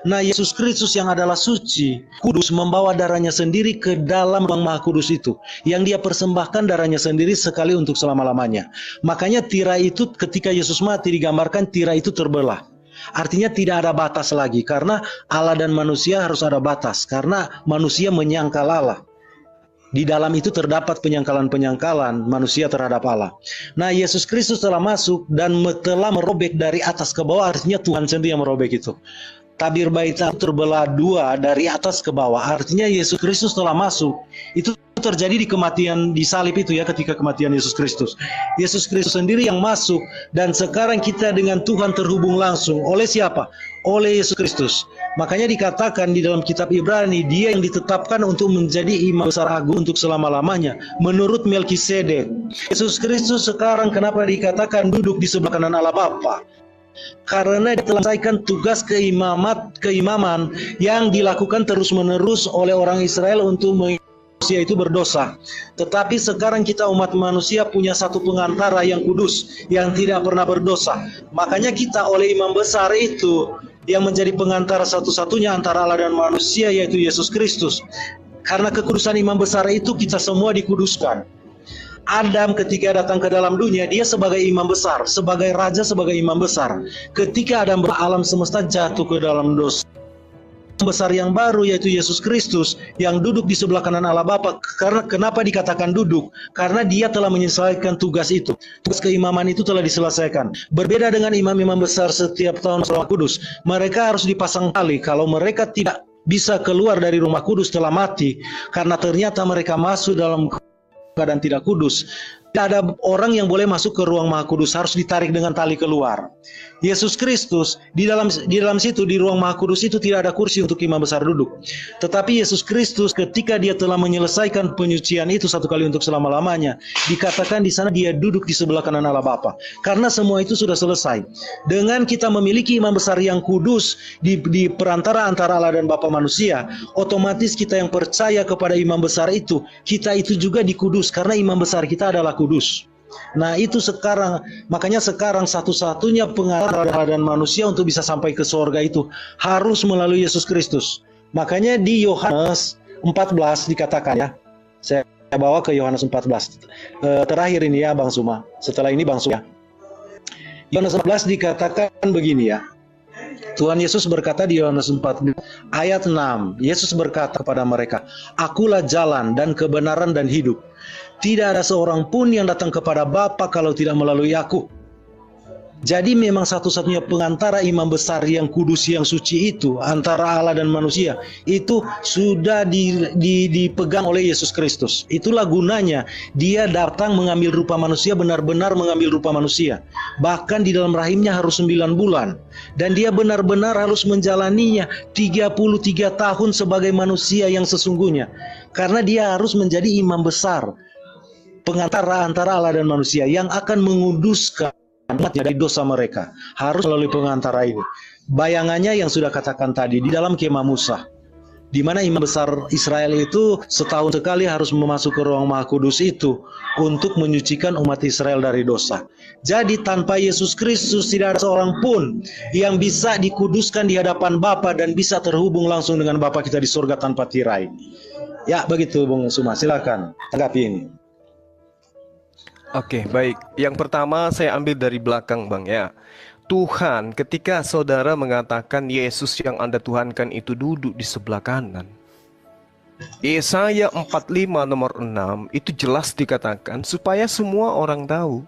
Nah, Yesus Kristus yang adalah suci, kudus, membawa darahnya sendiri ke dalam ruang Maha Kudus itu, yang dia persembahkan darahnya sendiri sekali untuk selama-lamanya. Makanya tirai itu ketika Yesus mati digambarkan tirai itu terbelah. Artinya tidak ada batas lagi, karena Allah dan manusia harus ada batas, karena manusia menyangkal Allah. Di dalam itu terdapat penyangkalan-penyangkalan manusia terhadap Allah. Nah, Yesus Kristus telah masuk dan telah merobek dari atas ke bawah, artinya Tuhan sendiri yang merobek itu. Tabir bait terbelah dua dari atas ke bawah, artinya Yesus Kristus telah masuk. Itu terjadi di kematian di salib itu ya, ketika kematian Yesus Kristus. Yesus Kristus sendiri yang masuk, dan sekarang kita dengan Tuhan terhubung langsung. Oleh siapa? Oleh Yesus Kristus. Makanya dikatakan di dalam kitab Ibrani, dia yang ditetapkan untuk menjadi imam besar agung untuk selama-lamanya menurut Melkisedek. Yesus Kristus sekarang kenapa dikatakan duduk di sebelah kanan Allah Bapa? Karena dia telah selesaikan tugas keimaman yang dilakukan terus-menerus oleh orang Israel untuk manusia itu berdosa. Tetapi sekarang kita umat manusia punya satu pengantara yang kudus, yang tidak pernah berdosa. Makanya kita oleh imam besar itu yang menjadi pengantara satu-satunya antara Allah dan manusia, yaitu Yesus Kristus. Karena kekudusan imam besar itu kita semua dikuduskan. Adam ketika datang ke dalam dunia, dia sebagai imam besar, sebagai raja, sebagai imam besar. Ketika Adam alam semesta jatuh ke dalam dosa, besar yang baru, yaitu Yesus Kristus yang duduk di sebelah kanan Allah Bapa. Karena kenapa dikatakan duduk? Karena dia telah menyelesaikan tugas itu. Tugas keimaman itu telah diselesaikan. Berbeda dengan imam-imam besar setiap tahun Roh Kudus, mereka harus dipasang tali. Kalau mereka tidak bisa keluar dari rumah kudus setelah mati, karena ternyata mereka masuk dalam keadaan tidak kudus, tidak ada orang yang boleh masuk ke ruang Maha Kudus, harus ditarik dengan tali keluar. Yesus Kristus di dalam situ, di ruang Maha Kudus itu tidak ada kursi untuk imam besar duduk. Tetapi Yesus Kristus ketika dia telah menyelesaikan penyucian itu satu kali untuk selama-lamanya, dikatakan di sana dia duduk di sebelah kanan Allah Bapa. Karena semua itu sudah selesai. Dengan kita memiliki imam besar yang kudus di perantara antara Allah dan Bapa manusia, otomatis kita yang percaya kepada imam besar itu, kita itu juga dikudus karena imam besar kita adalah kudus. Nah itu sekarang, makanya sekarang satu-satunya pengantar dan manusia untuk bisa sampai ke surga itu harus melalui Yesus Kristus. Makanya di Yohanes 14 dikatakan ya, saya bawa ke Yohanes 14 terakhir ini ya Bang Suma, setelah ini Bang Suma. Yohanes 14 dikatakan begini ya, Tuhan Yesus berkata di Yohanes 14 ayat 6, Yesus berkata kepada mereka, "Akulah jalan dan kebenaran dan hidup. Tidak ada seorang pun yang datang kepada Bapa kalau tidak melalui aku." Jadi memang satu-satunya pengantara imam besar yang kudus, yang suci itu antara Allah dan manusia itu sudah dipegang oleh Yesus Kristus. Itulah gunanya dia datang mengambil rupa manusia, benar-benar mengambil rupa manusia. Bahkan di dalam rahimnya harus 9 bulan. Dan dia benar-benar harus menjalaninya 33 tahun sebagai manusia yang sesungguhnya. Karena dia harus menjadi imam besar, pengantara antara Allah dan manusia yang akan menguduskan dari dosa mereka, harus melalui pengantara ini. Bayangannya yang sudah katakan tadi di dalam kemah Musa, di mana imam besar Israel itu setahun sekali harus memasuki ke ruang Maha Kudus itu untuk menyucikan umat Israel dari dosa. Jadi tanpa Yesus Kristus tidak ada seorang pun yang bisa dikuduskan di hadapan Bapa dan bisa terhubung langsung dengan Bapa kita di surga tanpa tirai. Ya begitu Bung Suma, silakan tanggapi ini. Oke, baik. Yang pertama saya ambil dari belakang Bang ya. Tuhan ketika saudara mengatakan Yesus yang Anda tuhankan itu duduk di sebelah kanan. Yesaya 45 nomor 6 itu jelas dikatakan supaya semua orang tahu.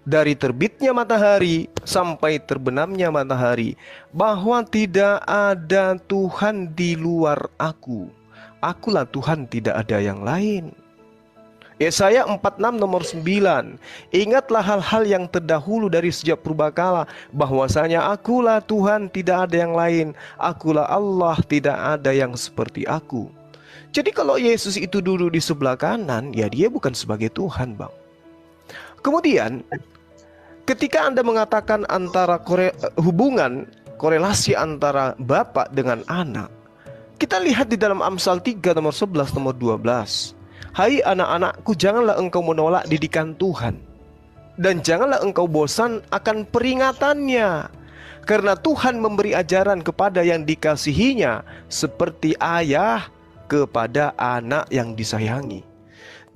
Dari terbitnya matahari sampai terbenamnya matahari, bahwa tidak ada Tuhan di luar aku. Akulah Tuhan, tidak ada yang lain. Yesaya 46 nomor 9, ingatlah hal-hal yang terdahulu dari sejak purbakala, bahwasanya akulah Tuhan, tidak ada yang lain. Akulah Allah, tidak ada yang seperti aku. Jadi kalau Yesus itu duduk di sebelah kanan, ya dia bukan sebagai Tuhan Bang. Kemudian ketika Anda mengatakan antara hubungan korelasi antara Bapa dengan anak, kita lihat di dalam Amsal 3 nomor 11 nomor 12. Hai anak-anakku, janganlah engkau menolak didikan Tuhan, dan janganlah engkau bosan akan peringatannya, karena Tuhan memberi ajaran kepada yang dikasihinya seperti ayah kepada anak yang disayangi.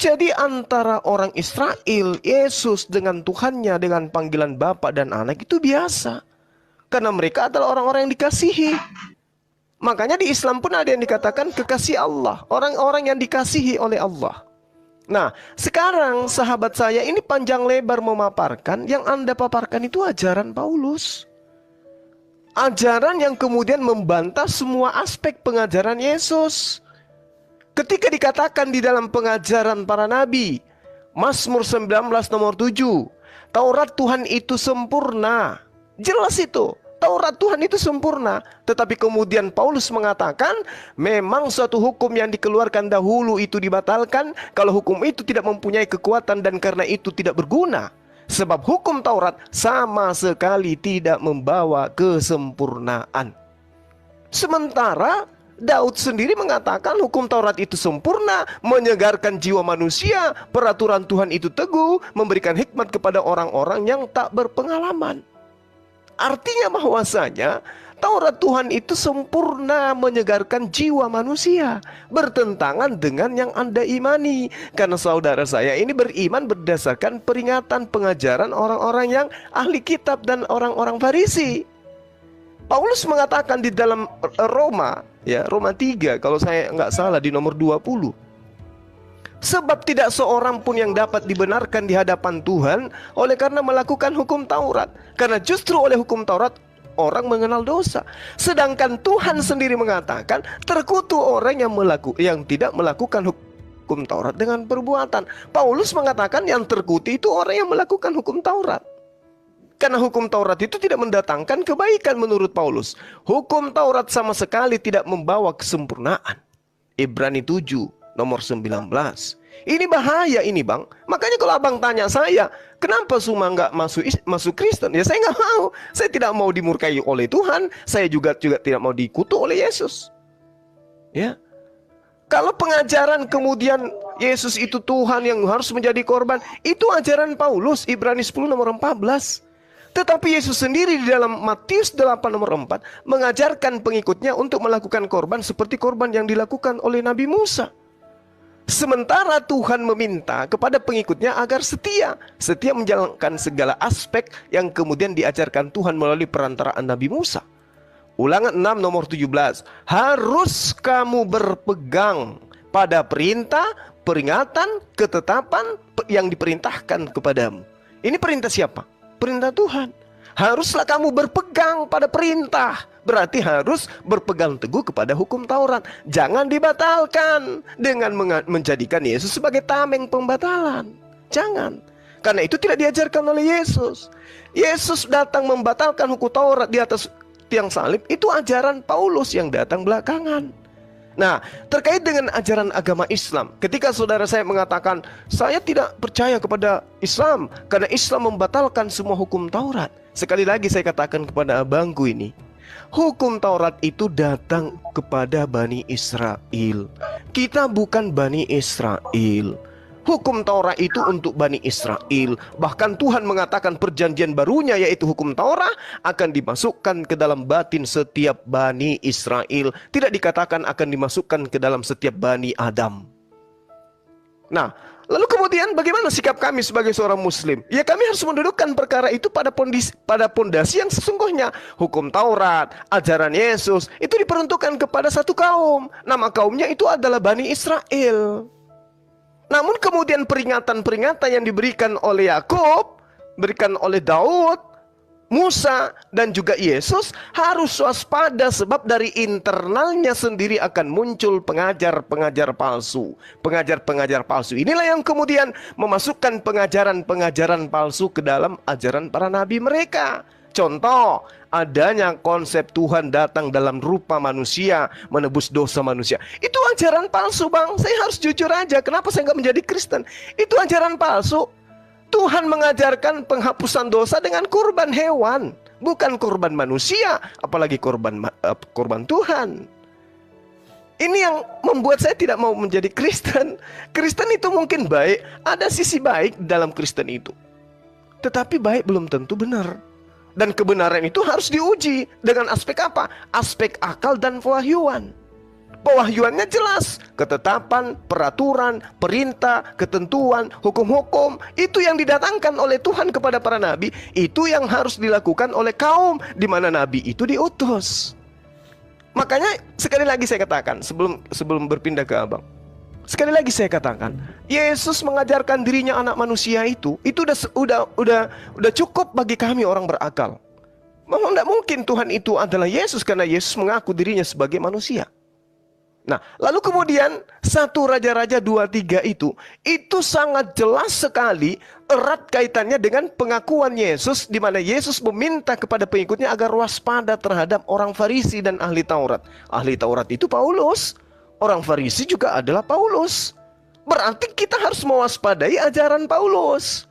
Jadi antara orang Israel, Yesus dengan Tuhannya, dengan panggilan Bapa dan anak itu biasa, karena mereka adalah orang-orang yang dikasihi. Makanya di Islam pun ada yang dikatakan kekasih Allah, orang-orang yang dikasihi oleh Allah. Nah, sekarang sahabat saya ini panjang lebar memaparkan, yang Anda paparkan itu ajaran Paulus. Ajaran yang kemudian membantah semua aspek pengajaran Yesus. Ketika dikatakan di dalam pengajaran para nabi, Mazmur 19 nomor 7, Taurat Tuhan itu sempurna. Jelas itu. Taurat Tuhan itu sempurna. Tetapi kemudian Paulus mengatakan memang suatu hukum yang dikeluarkan dahulu itu dibatalkan kalau hukum itu tidak mempunyai kekuatan dan karena itu tidak berguna. Sebab hukum Taurat sama sekali tidak membawa kesempurnaan. Sementara Daud sendiri mengatakan hukum Taurat itu sempurna, menyegarkan jiwa manusia, peraturan Tuhan itu teguh, memberikan hikmat kepada orang-orang yang tak berpengalaman. Artinya bahwasanya Taurat Tuhan itu sempurna menyegarkan jiwa manusia, bertentangan dengan yang Anda imani. Karena saudara saya ini beriman berdasarkan peringatan pengajaran orang-orang yang ahli kitab dan orang-orang Farisi. Paulus mengatakan di dalam Roma Ya, Roma 3 kalau saya nggak salah di nomor 20. Sebab tidak seorang pun yang dapat dibenarkan di hadapan Tuhan oleh karena melakukan hukum Taurat. Karena justru oleh hukum Taurat orang mengenal dosa. Sedangkan Tuhan sendiri mengatakan terkutuk orang yang tidak melakukan hukum Taurat dengan perbuatan. Paulus mengatakan yang terkutuk itu orang yang melakukan hukum Taurat. Karena hukum Taurat itu tidak mendatangkan kebaikan menurut Paulus. Hukum Taurat sama sekali tidak membawa kesempurnaan. Ibrani 7 nomor 19. Ini bahaya ini bang. Makanya kalau abang tanya saya, kenapa Suma nggak masuk Kristen? Ya saya nggak mau. Saya tidak mau dimurkai oleh Tuhan. Saya juga tidak mau dikutuk oleh Yesus. Ya. Kalau pengajaran kemudian Yesus itu Tuhan yang harus menjadi korban, itu ajaran Paulus, Ibrani 10 nomor 14. Tetapi Yesus sendiri di dalam Matius 8 nomor 4 mengajarkan pengikutnya untuk melakukan korban seperti korban yang dilakukan oleh Nabi Musa. Sementara Tuhan meminta kepada pengikutnya agar setia menjalankan segala aspek yang kemudian diajarkan Tuhan melalui perantaraan Nabi Musa. Ulangan 6 nomor 17. Harus kamu berpegang pada perintah, peringatan, ketetapan yang diperintahkan kepadamu. Ini perintah siapa? Perintah Tuhan. Haruslah kamu berpegang pada perintah. Berarti harus berpegang teguh kepada hukum Taurat. Jangan dibatalkan dengan menjadikan Yesus sebagai tameng pembatalan. Jangan. Karena itu tidak diajarkan oleh Yesus. Yesus datang membatalkan hukum Taurat di atas tiang salib. Itu ajaran Paulus yang datang belakangan. Nah, terkait dengan ajaran agama Islam, ketika saudara saya mengatakan saya tidak percaya kepada Islam karena Islam membatalkan semua hukum Taurat. Sekali lagi saya katakan kepada abangku ini, hukum Taurat itu datang kepada Bani Israel. Kita bukan Bani Israel. Hukum Taurat itu untuk Bani Israel. Bahkan Tuhan mengatakan perjanjian barunya yaitu hukum Taurat akan dimasukkan ke dalam batin setiap Bani Israel. Tidak dikatakan akan dimasukkan ke dalam setiap Bani Adam. Nah, lalu kemudian bagaimana sikap kami sebagai seorang Muslim? Ya kami harus mendudukkan perkara itu pada pondasi yang sesungguhnya. Hukum Taurat, ajaran Yesus itu diperuntukkan kepada satu kaum. Nama kaumnya itu adalah Bani Israel. Namun kemudian peringatan-peringatan yang diberikan oleh Yakub, diberikan oleh Daud, Musa, dan juga Yesus harus waspada sebab dari internalnya sendiri akan muncul pengajar-pengajar palsu. Pengajar-pengajar palsu inilah yang kemudian memasukkan pengajaran-pengajaran palsu ke dalam ajaran para nabi mereka. Contoh, adanya konsep Tuhan datang dalam rupa manusia, menebus dosa manusia. Itu ajaran palsu bang, saya harus jujur aja. Kenapa saya nggak menjadi Kristen? Itu ajaran palsu. Tuhan mengajarkan penghapusan dosa dengan kurban hewan, bukan kurban manusia, apalagi kurban Tuhan. Ini yang membuat saya tidak mau menjadi Kristen. Kristen itu mungkin baik, ada sisi baik dalam Kristen itu. Tetapi baik belum tentu benar. Dan kebenaran itu harus diuji dengan aspek apa? Aspek akal dan pewahyuan. Pewahyuannya jelas, ketetapan, peraturan, perintah, ketentuan, hukum-hukum, itu yang didatangkan oleh Tuhan kepada para nabi, itu yang harus dilakukan oleh kaum di mana nabi itu diutus. Makanya sekali lagi saya katakan sebelum berpindah ke abang. Sekali lagi saya katakan, Yesus mengajarkan dirinya anak manusia itu udah cukup bagi kami orang berakal. Memang tidak mungkin Tuhan itu adalah Yesus karena Yesus mengaku dirinya sebagai manusia. Nah, lalu kemudian 1 Raja-Raja 23 itu sangat jelas sekali erat kaitannya dengan pengakuan Yesus di mana Yesus meminta kepada pengikutnya agar waspada terhadap orang Farisi dan ahli Taurat. Ahli Taurat itu Paulus. Orang Farisi juga adalah Paulus. Berarti kita harus mewaspadai ajaran Paulus.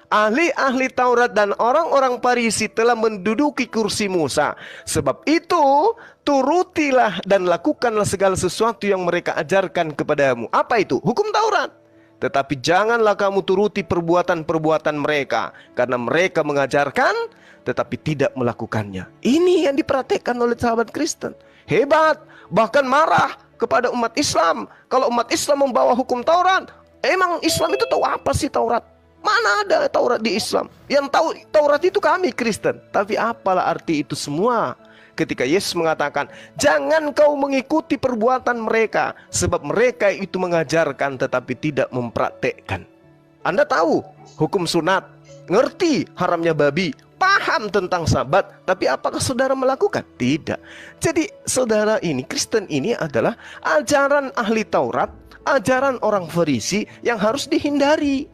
Ahli-ahli Taurat dan orang-orang Farisi telah menduduki kursi Musa. Sebab itu, turutilah dan lakukanlah segala sesuatu yang mereka ajarkan kepadamu. Apa itu? Hukum Taurat. Tetapi janganlah kamu turuti perbuatan-perbuatan mereka. Karena mereka mengajarkan, tetapi tidak melakukannya. Ini yang diperhatikan oleh sahabat Kristen. Hebat, bahkan marah kepada umat Islam. Kalau umat Islam membawa hukum Taurat, emang Islam itu tahu apa sih Taurat? Mana ada Taurat di Islam? Yang tahu Taurat itu kami Kristen. Tapi apalah arti itu semua ketika Yesus mengatakan, jangan kau mengikuti perbuatan mereka, sebab mereka itu mengajarkan tetapi tidak mempraktekkan. Anda tahu hukum sunat, ngerti haramnya babi, paham tentang sabat, tapi apakah saudara melakukan? Tidak. Jadi saudara ini, Kristen ini adalah ajaran ahli Taurat, ajaran orang Farisi yang harus dihindari.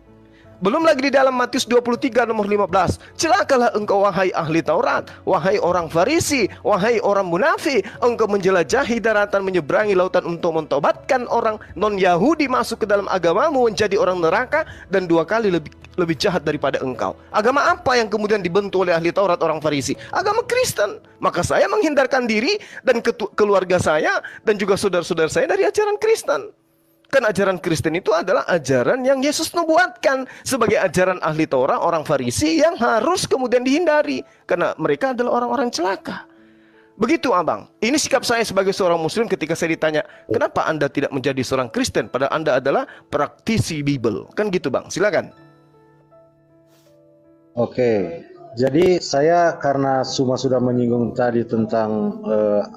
Belum lagi di dalam Matius 23 nomor 15. Celakalah engkau wahai ahli Taurat, wahai orang Farisi, wahai orang munafik, engkau menjelajahi daratan, menyeberangi lautan untuk mentobatkan orang non-Yahudi masuk ke dalam agamamu menjadi orang neraka, dan 2 kali lebih jahat daripada engkau. Agama apa yang kemudian dibentuk oleh ahli Taurat orang Farisi? Agama Kristen. Maka saya menghindarkan diri dan keluarga saya dan juga saudara-saudara saya dari ajaran Kristen. Kan ajaran Kristen itu adalah ajaran yang Yesus nubuatkan sebagai ajaran ahli Taurat orang Farisi yang harus kemudian dihindari, karena mereka adalah orang-orang celaka. Begitu abang. Ini sikap saya sebagai seorang muslim ketika saya ditanya, kenapa Anda tidak menjadi seorang Kristen padahal Anda adalah praktisi Bible. Kan gitu bang, silakan. Oke, jadi saya karena semua sudah menyinggung tadi tentang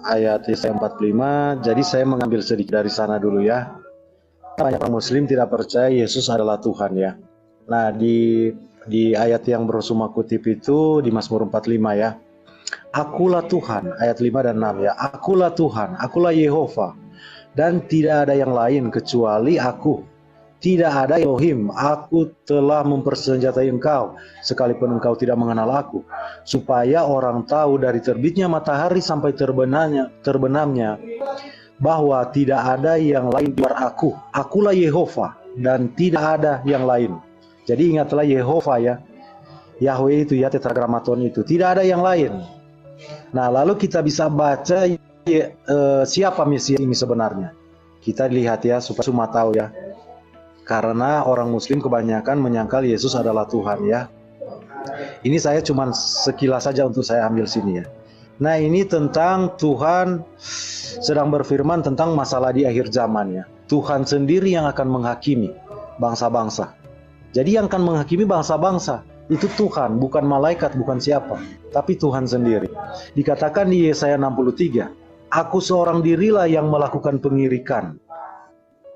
ayat Yesaya 45, jadi saya mengambil sedikit dari sana dulu ya. Banyak orang muslim tidak percaya Yesus adalah Tuhan ya. Nah di ayat yang bersuma kutip itu di Mazmur 45 ya. Akulah Tuhan, ayat 5 dan 6 ya. Akulah Tuhan, akulah Yehova, dan tidak ada yang lain kecuali aku. Tidak ada Elohim, aku telah mempersenjatai engkau, sekalipun engkau tidak mengenal aku. Supaya orang tahu dari terbitnya matahari sampai terbenamnya, bahwa tidak ada yang lain di luar aku. Akulah Yehova dan tidak ada yang lain. Jadi ingatlah Yehova ya. Yahweh itu ya, tetragramaton itu. Tidak ada yang lain. Nah, lalu kita bisa baca siapa Mesias ini sebenarnya. Kita lihat ya supaya semua tahu ya. Karena orang muslim kebanyakan menyangkal Yesus adalah Tuhan ya. Ini saya cuma sekilas saja untuk saya ambil sini ya. Nah, ini tentang Tuhan sedang berfirman tentang masalah di akhir zaman ya. Tuhan sendiri yang akan menghakimi bangsa-bangsa. Jadi yang akan menghakimi bangsa-bangsa itu Tuhan, bukan malaikat, bukan siapa, tapi Tuhan sendiri. Dikatakan di Yesaya 63, aku seorang dirilah yang melakukan pengirikan.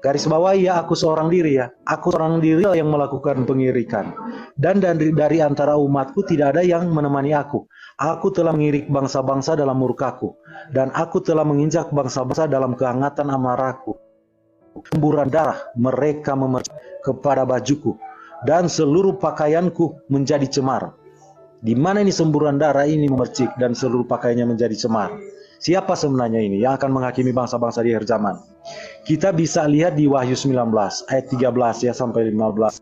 Garis bawah ya, aku seorang diri ya. Aku seorang dirilah yang melakukan pengirikan. Dan dari antara umatku tidak ada yang menemani aku. Aku telah mengirik bangsa-bangsa dalam murkaku, dan aku telah menginjak bangsa-bangsa dalam kehangatan amarahku. Semburan darah mereka memercik kepada bajuku, dan seluruh pakaianku menjadi cemar. Di mana ini semburan darah ini memercik dan seluruh pakaiannya menjadi cemar? Siapa sebenarnya ini yang akan menghakimi bangsa-bangsa di akhir zaman? Kita bisa lihat di Wahyu 19 ayat 13 ya sampai 15.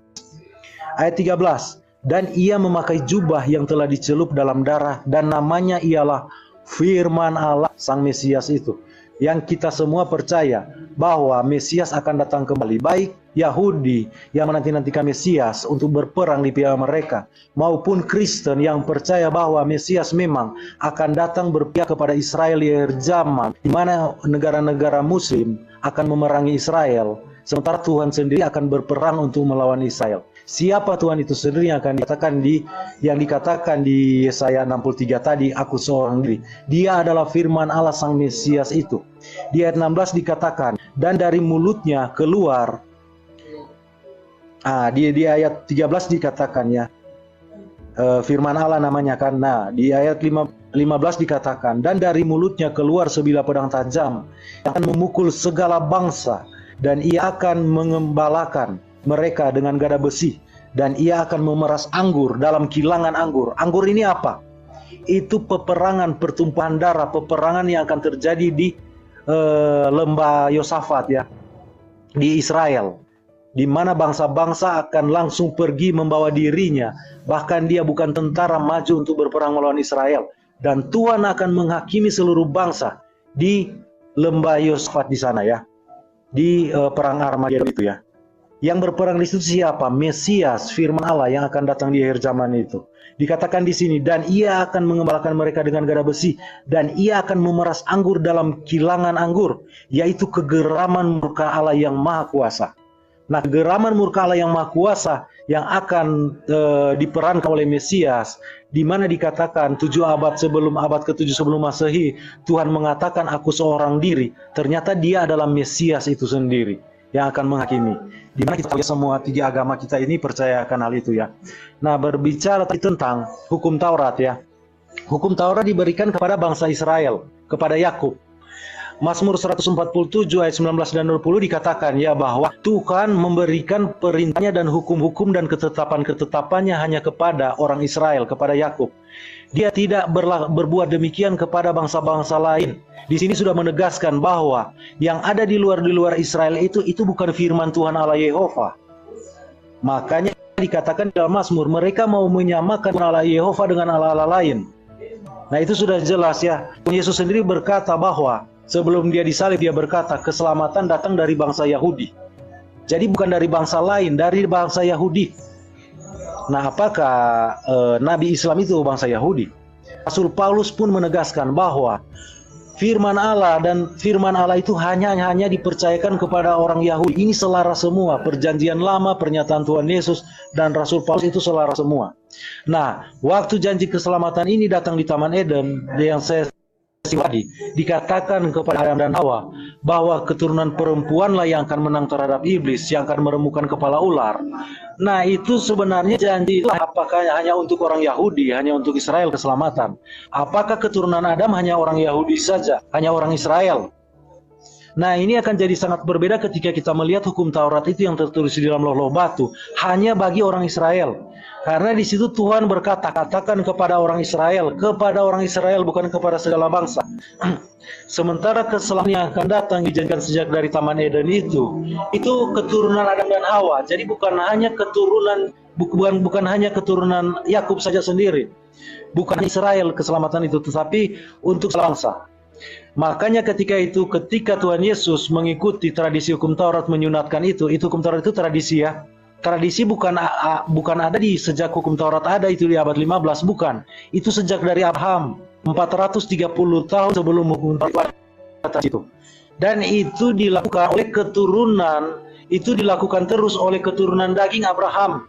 Ayat 13. Dan ia memakai jubah yang telah dicelup dalam darah, dan namanya ialah Firman Allah, Sang Mesias itu. Yang kita semua percaya bahwa Mesias akan datang kembali. Baik Yahudi yang menanti-nantikan Mesias untuk berperang di pihak mereka, maupun Kristen yang percaya bahwa Mesias memang akan datang berpihak kepada Israel di akhir zaman, di mana negara-negara Muslim akan memerangi Israel, sementara Tuhan sendiri akan berperang untuk melawan Israel. Siapa Tuhan itu sendiri yang akan dikatakan di Yesaya 63 tadi, aku seorang diri. Dia adalah firman Allah Sang Mesias itu. Di ayat 16 dikatakan, dan dari mulutnya keluar. Di ayat 13 dikatakan ya, firman Allah namanya kan. Nah, di ayat 15 dikatakan, dan dari mulutnya keluar sebilah pedang tajam yang akan memukul segala bangsa, dan ia akan mengembalakan mereka dengan gada besi, dan ia akan memeras anggur dalam kilangan anggur. Anggur ini apa? Itu peperangan, pertumpahan darah, peperangan yang akan terjadi di lembah Yosafat ya, di Israel, di mana bangsa-bangsa akan langsung pergi membawa dirinya, bahkan dia bukan tentara maju untuk berperang melawan Israel, dan Tuhan akan menghakimi seluruh bangsa di lembah Yosafat di sana ya, di perang Armageddon itu ya. Yang berperang di situ siapa? Mesias, firman Allah yang akan datang di akhir zaman itu. Dikatakan di sini, dan ia akan mengembalakan mereka dengan gada besi, dan ia akan memeras anggur dalam kilangan anggur, yaitu kegeraman murka Allah yang maha kuasa. Nah, kegeraman murka Allah yang Maha Kuasa yang akan diperankan oleh Mesias, di mana dikatakan 7 abad ke-7 sebelum Masehi, Tuhan mengatakan aku seorang diri. Ternyata dia adalah Mesias itu sendiri yang akan menghakimi. Di mana kita semua 3 agama kita ini percaya akan hal itu ya. Nah, berbicara tentang hukum Taurat ya. Hukum Taurat diberikan kepada bangsa Israel, kepada Yakub. Mazmur 147 ayat 19 dan 20 dikatakan ya bahwa Tuhan memberikan perintahnya dan hukum-hukum dan ketetapan-ketetapannya hanya kepada orang Israel, kepada Yakub. Dia tidak berbuat demikian kepada bangsa-bangsa lain. Di sini sudah menegaskan bahwa yang ada di luar Israel itu bukan firman Tuhan Allah Yehova. Makanya dikatakan dalam Mazmur, mereka mau menyamakan Allah Yehova dengan Allah-Allah lain. Nah, itu sudah jelas ya. Yesus sendiri berkata bahwa sebelum dia disalib, dia berkata, keselamatan datang dari bangsa Yahudi. Jadi bukan dari bangsa lain, dari bangsa Yahudi. Nah, apakah Nabi Islam itu bangsa Yahudi? Rasul Paulus pun menegaskan bahwa firman Allah itu hanya dipercayakan kepada orang Yahudi. Ini selaras semua, perjanjian lama, pernyataan Tuhan Yesus, dan Rasul Paulus itu selaras semua. Nah, waktu janji keselamatan ini datang di Taman Eden, yang saya tadi dikatakan kepada Adam dan Hawa bahwa keturunan perempuanlah yang akan menang terhadap iblis, yang akan meremukkan kepala ular. Nah, itu sebenarnya janji apakah hanya untuk orang Yahudi, hanya untuk Israel keselamatan? Apakah keturunan Adam hanya orang Yahudi saja, hanya orang Israel? Nah, ini akan jadi sangat berbeda ketika kita melihat hukum Taurat itu yang tertulis di dalam loh-loh batu hanya bagi orang Israel. Karena di situ Tuhan berkata, katakan kepada orang Israel bukan kepada segala bangsa. Sementara keselamatan yang akan datang dijanjikan sejak dari Taman Eden itu keturunan Adam dan Hawa. Jadi bukan hanya keturunan Yakub saja sendiri. Bukan Israel keselamatan itu, tetapi untuk bangsa. Makanya ketika Tuhan Yesus mengikuti tradisi hukum Taurat menyunatkan itu hukum Taurat itu tradisi ya. Tradisi bukan ada di sejak hukum Taurat ada itu di abad 15, bukan. Itu sejak dari Abraham 430 tahun sebelum hukum Taurat itu. Dan itu dilakukan oleh terus oleh keturunan daging Abraham.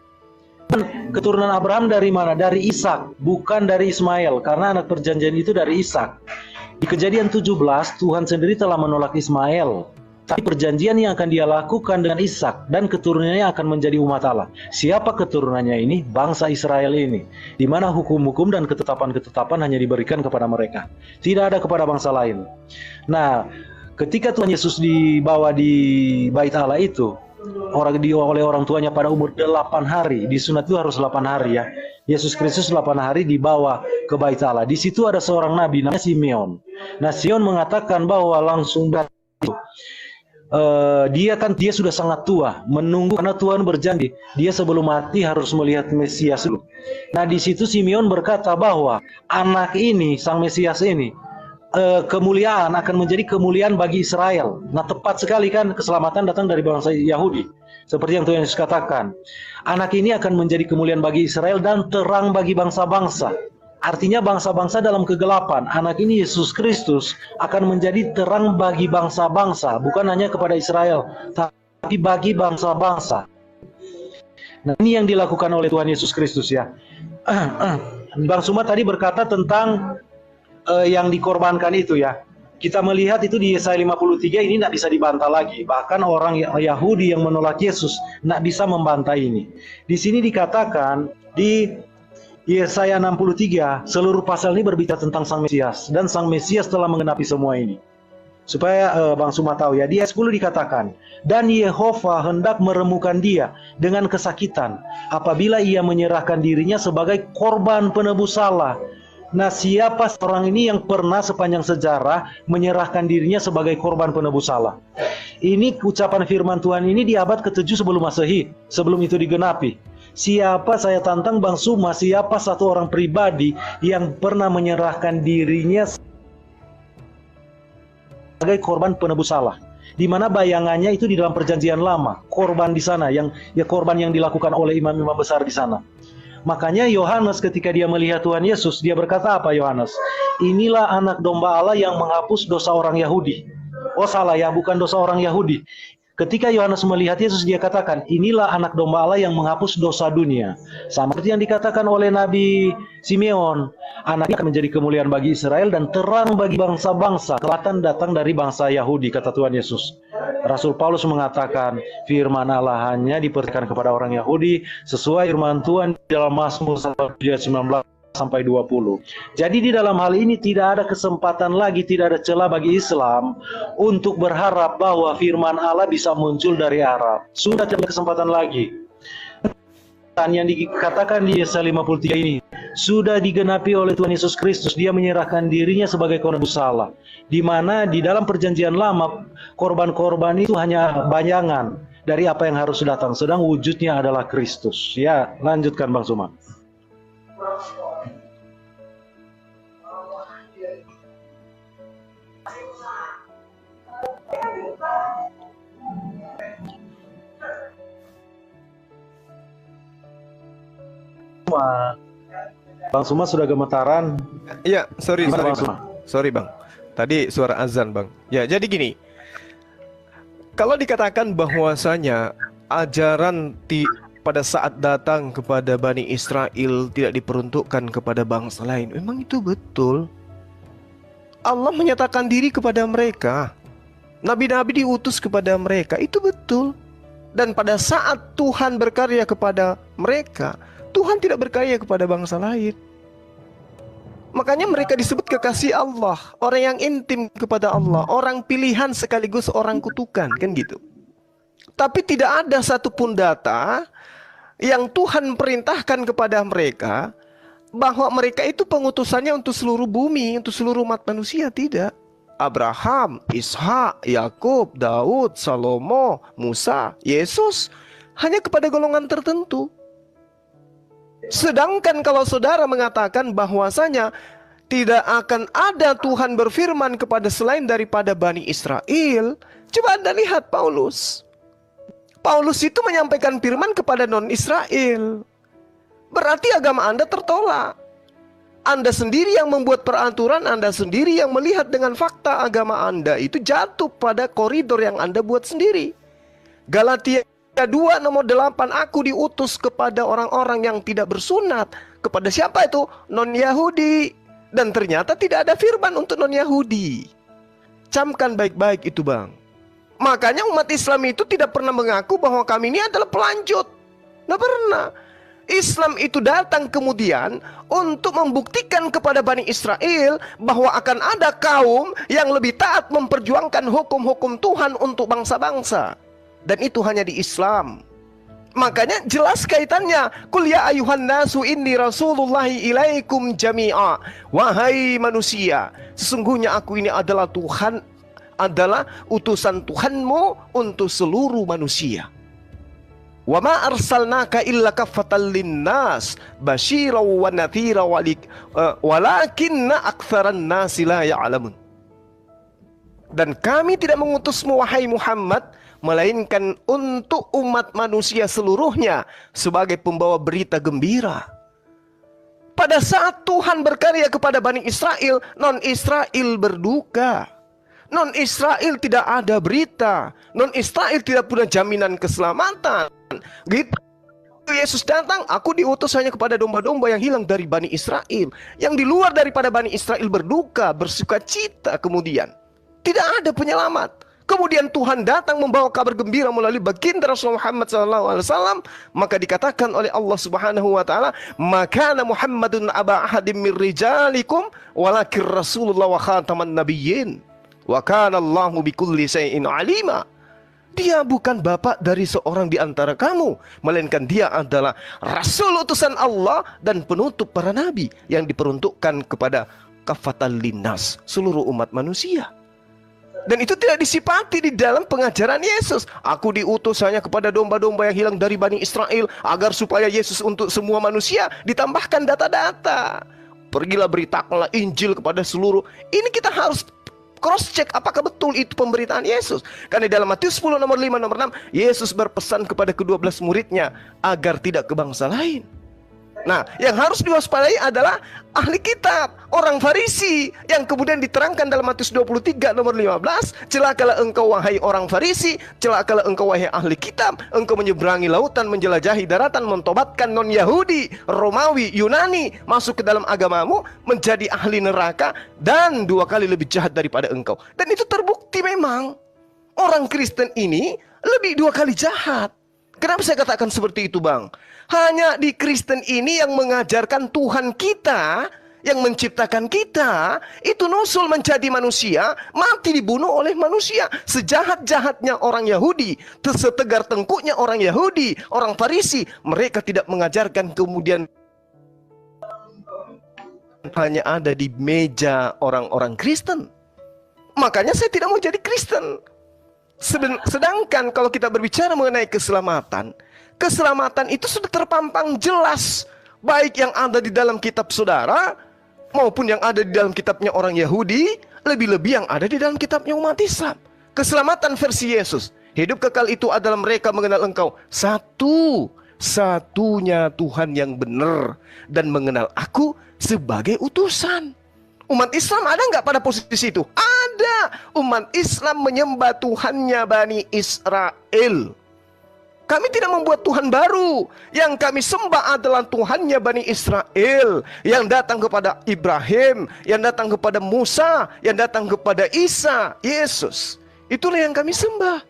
Dan keturunan Abraham dari mana? Dari Ishak, bukan dari Ismail, karena anak perjanjian itu dari Ishak. Di Kejadian 17, Tuhan sendiri telah menolak Ismail. Tapi perjanjian yang akan dia lakukan dengan Ishak dan keturunannya akan menjadi umat Allah. Siapa keturunannya ini? Bangsa Israel ini. Di mana hukum-hukum dan ketetapan-ketetapan hanya diberikan kepada mereka. Tidak ada kepada bangsa lain. Nah, ketika Tuhan Yesus dibawa di Bait Allah itu, oleh orang tuanya pada umur 8 hari. Disunat itu harus 8 hari ya. Yesus Kristus 8 hari dibawa ke Bait Allah. Di situ ada seorang nabi namanya Simeon. Nah, Simeon mengatakan bahwa langsung dia sudah sangat tua, menunggu karena Tuhan berjanji dia sebelum mati harus melihat Mesias dulu. Nah, di situ Simeon berkata bahwa anak ini, sang Mesias ini, kemuliaan akan menjadi kemuliaan bagi Israel. Nah, tepat sekali kan, keselamatan datang dari bangsa Yahudi. Seperti yang Tuhan Yesus katakan, anak ini akan menjadi kemuliaan bagi Israel dan terang bagi bangsa-bangsa. Artinya bangsa-bangsa dalam kegelapan. Anak ini Yesus Kristus akan menjadi terang bagi bangsa-bangsa, bukan hanya kepada Israel, tapi bagi bangsa-bangsa. Nah, ini yang dilakukan oleh Tuhan Yesus Kristus ya. Bang Suma tadi berkata tentang yang dikorbankan itu ya. Kita melihat itu di Yesaya 53 ini tidak bisa dibantah lagi. Bahkan orang Yahudi yang menolak Yesus tidak bisa membantah ini. Di sini dikatakan di Yesaya 63, seluruh pasal ini berbicara tentang Sang Mesias. Dan Sang Mesias telah menggenapi semua ini. Supaya Bang Suma tahu ya, di ayat 10 dikatakan, dan Yehova hendak meremukkan dia dengan kesakitan, apabila ia menyerahkan dirinya sebagai korban penebus salah. Nah, siapa orang ini yang pernah sepanjang sejarah menyerahkan dirinya sebagai korban penebus salah? Ini ucapan firman Tuhan ini di abad ke-7 sebelum Masehi, sebelum itu digenapi. Siapa, saya tantang Bang Suma, siapa satu orang pribadi yang pernah menyerahkan dirinya sebagai korban penebus salah? Di mana bayangannya itu di dalam perjanjian lama, korban di sana, korban yang dilakukan oleh imam-imam besar di sana. Makanya Yohanes ketika dia melihat Tuhan Yesus, dia berkata apa Yohanes? Inilah anak domba Allah yang menghapus dosa orang Yahudi. Oh salah ya, bukan dosa orang Yahudi. Ketika Yohanes melihat Yesus, dia katakan, inilah anak domba Allah yang menghapus dosa dunia. Sama seperti yang dikatakan oleh Nabi Simeon, anaknya akan menjadi kemuliaan bagi Israel dan terang bagi bangsa-bangsa. Kelihatan datang dari bangsa Yahudi, kata Tuhan Yesus. Rasul Paulus mengatakan, firman Allah hanya dipercayakan kepada orang Yahudi, sesuai firman Tuhan dalam Mazmur 19 sampai 20. Jadi di dalam hal ini tidak ada kesempatan lagi, tidak ada celah bagi Islam untuk berharap bahwa firman Allah bisa muncul dari Arab. Sudah tidak ada kesempatan lagi. Dan yang dikatakan di Yesaya 53 ini sudah digenapi oleh Tuhan Yesus Kristus. Dia menyerahkan dirinya sebagai korban bersalah. Di mana di dalam perjanjian lama korban-korban itu hanya bayangan dari apa yang harus datang, sedang wujudnya adalah Kristus. Ya, lanjutkan Bang Suma. Bang Suma sudah gemetaran. Iya, sorry Gimana, Bang Bang. Suma? Sorry Bang. Tadi suara azan Bang. Ya, jadi gini. Kalau dikatakan bahwasanya ajaran pada saat datang kepada Bani Israel tidak diperuntukkan kepada bangsa lain, memang itu betul. Allah menyatakan diri kepada mereka. Nabi-nabi diutus kepada mereka, itu betul. Dan pada saat Tuhan berkarya kepada mereka, Tuhan tidak berkarya kepada bangsa lain. Makanya mereka disebut kekasih Allah, orang yang intim kepada Allah, orang pilihan sekaligus orang kutukan, kan gitu. Tapi tidak ada satupun data yang Tuhan perintahkan kepada mereka bahwa mereka itu pengutusannya untuk seluruh bumi, untuk seluruh umat manusia, tidak. Abraham, Ishak, Yakub, Daud, Salomo, Musa, Yesus hanya kepada golongan tertentu. Sedangkan kalau saudara mengatakan bahwasanya tidak akan ada Tuhan berfirman kepada selain daripada Bani Israel, coba Anda lihat Paulus. Paulus itu menyampaikan firman kepada non-Israel. Berarti agama Anda tertolak. Anda sendiri yang membuat peraturan, Anda sendiri yang melihat dengan fakta agama Anda itu jatuh pada koridor yang Anda buat sendiri. Galatia 2 nomor 8, aku diutus kepada orang-orang yang tidak bersunat. Kepada siapa itu? Non-Yahudi. Dan ternyata tidak ada firman untuk non-Yahudi. Camkan baik-baik itu Bang. Makanya umat Islam itu tidak pernah mengaku bahwa kami ini adalah pelanjut. Nggak pernah. Islam itu datang kemudian untuk membuktikan kepada Bani Israel bahwa akan ada kaum yang lebih taat memperjuangkan hukum-hukum Tuhan untuk bangsa-bangsa. Dan itu hanya di Islam. Makanya jelas kaitannya. Qul ya ayuhan nasu inni rasulullahi ilaikum jami'a. Wahai manusia, sesungguhnya aku ini adalah Tuhan, adalah utusan Tuhanmu untuk seluruh manusia. Wa ma arsalnaka illa kaffatan linnas basyira wa nadhira walakinna aktsaran nasi la ya'lamun. Dan kami tidak mengutusmu wahai Muhammad melainkan untuk umat manusia seluruhnya sebagai pembawa berita gembira. Pada saat Tuhan berkarya kepada Bani Israel, non-Israel berduka. Non-Israel tidak ada berita. Non-Israel tidak punya jaminan keselamatan. Gitu. Yesus datang, aku diutus hanya kepada domba-domba yang hilang dari Bani Israel. Yang di luar daripada Bani Israel berduka, bersuka cita kemudian. Tidak ada penyelamat. Kemudian Tuhan datang membawa kabar gembira melalui baginda Rasulullah Muhammad SAW. Maka dikatakan oleh Allah Subhanahu Wa Taala, "Makana Muhammadun aba ahadim min rijalikum, walakin Rasulullah wa khataman nabiyyin, wa kana Allahu bikulli syai'in alima." Dia bukan bapak dari seorang di antara kamu, melainkan dia adalah Rasul utusan Allah dan penutup para nabi yang diperuntukkan kepada kafatan linnas, seluruh umat manusia. Dan itu tidak disipati di dalam pengajaran Yesus. Aku diutus hanya kepada domba-domba yang hilang dari Bani Israel, agar supaya Yesus untuk semua manusia. Ditambahkan data-data. Pergilah beritakanlah Injil kepada seluruh. Ini kita harus cross check apakah betul itu pemberitaan Yesus. Karena dalam Matius 10 nomor 5 nomor 6, Yesus berpesan kepada ke-12 muridnya agar tidak ke bangsa lain. Nah, yang harus diwaspadai adalah ahli kitab, orang Farisi, yang kemudian diterangkan dalam Matius 23 nomor 15, celakalah engkau wahai orang Farisi, celakalah engkau wahai ahli kitab, engkau menyeberangi lautan, menjelajahi daratan, mentobatkan non-Yahudi, Romawi, Yunani, masuk ke dalam agamamu, menjadi ahli neraka, dan 2 kali lebih jahat daripada engkau. Dan itu terbukti memang, orang Kristen ini lebih 2 kali jahat. Kenapa saya katakan seperti itu, Bang? Hanya di Kristen ini yang mengajarkan Tuhan kita, yang menciptakan kita, itu nusul menjadi manusia, mati dibunuh oleh manusia. Sejahat-jahatnya orang Yahudi, setegar tengkuknya orang Yahudi, orang Farisi, mereka tidak mengajarkan kemudian hanya ada di meja orang-orang Kristen. Makanya saya tidak mau jadi Kristen. Sedangkan kalau kita berbicara mengenai keselamatan, keselamatan itu sudah terpampang jelas, baik yang ada di dalam kitab saudara maupun yang ada di dalam kitabnya orang Yahudi, lebih-lebih yang ada di dalam kitabnya umat Islam. Keselamatan versi Yesus, hidup kekal itu adalah mereka mengenal engkau satu-satunya Tuhan yang benar, dan mengenal aku sebagai utusan. Umat Islam ada nggak pada posisi itu? Ada. Umat Islam menyembah Tuhannya Bani Israel. Kami tidak membuat Tuhan baru. Yang kami sembah adalah Tuhannya Bani Israel, yang datang kepada Ibrahim, yang datang kepada Musa, yang datang kepada Isa, Yesus. Itulah yang kami sembah.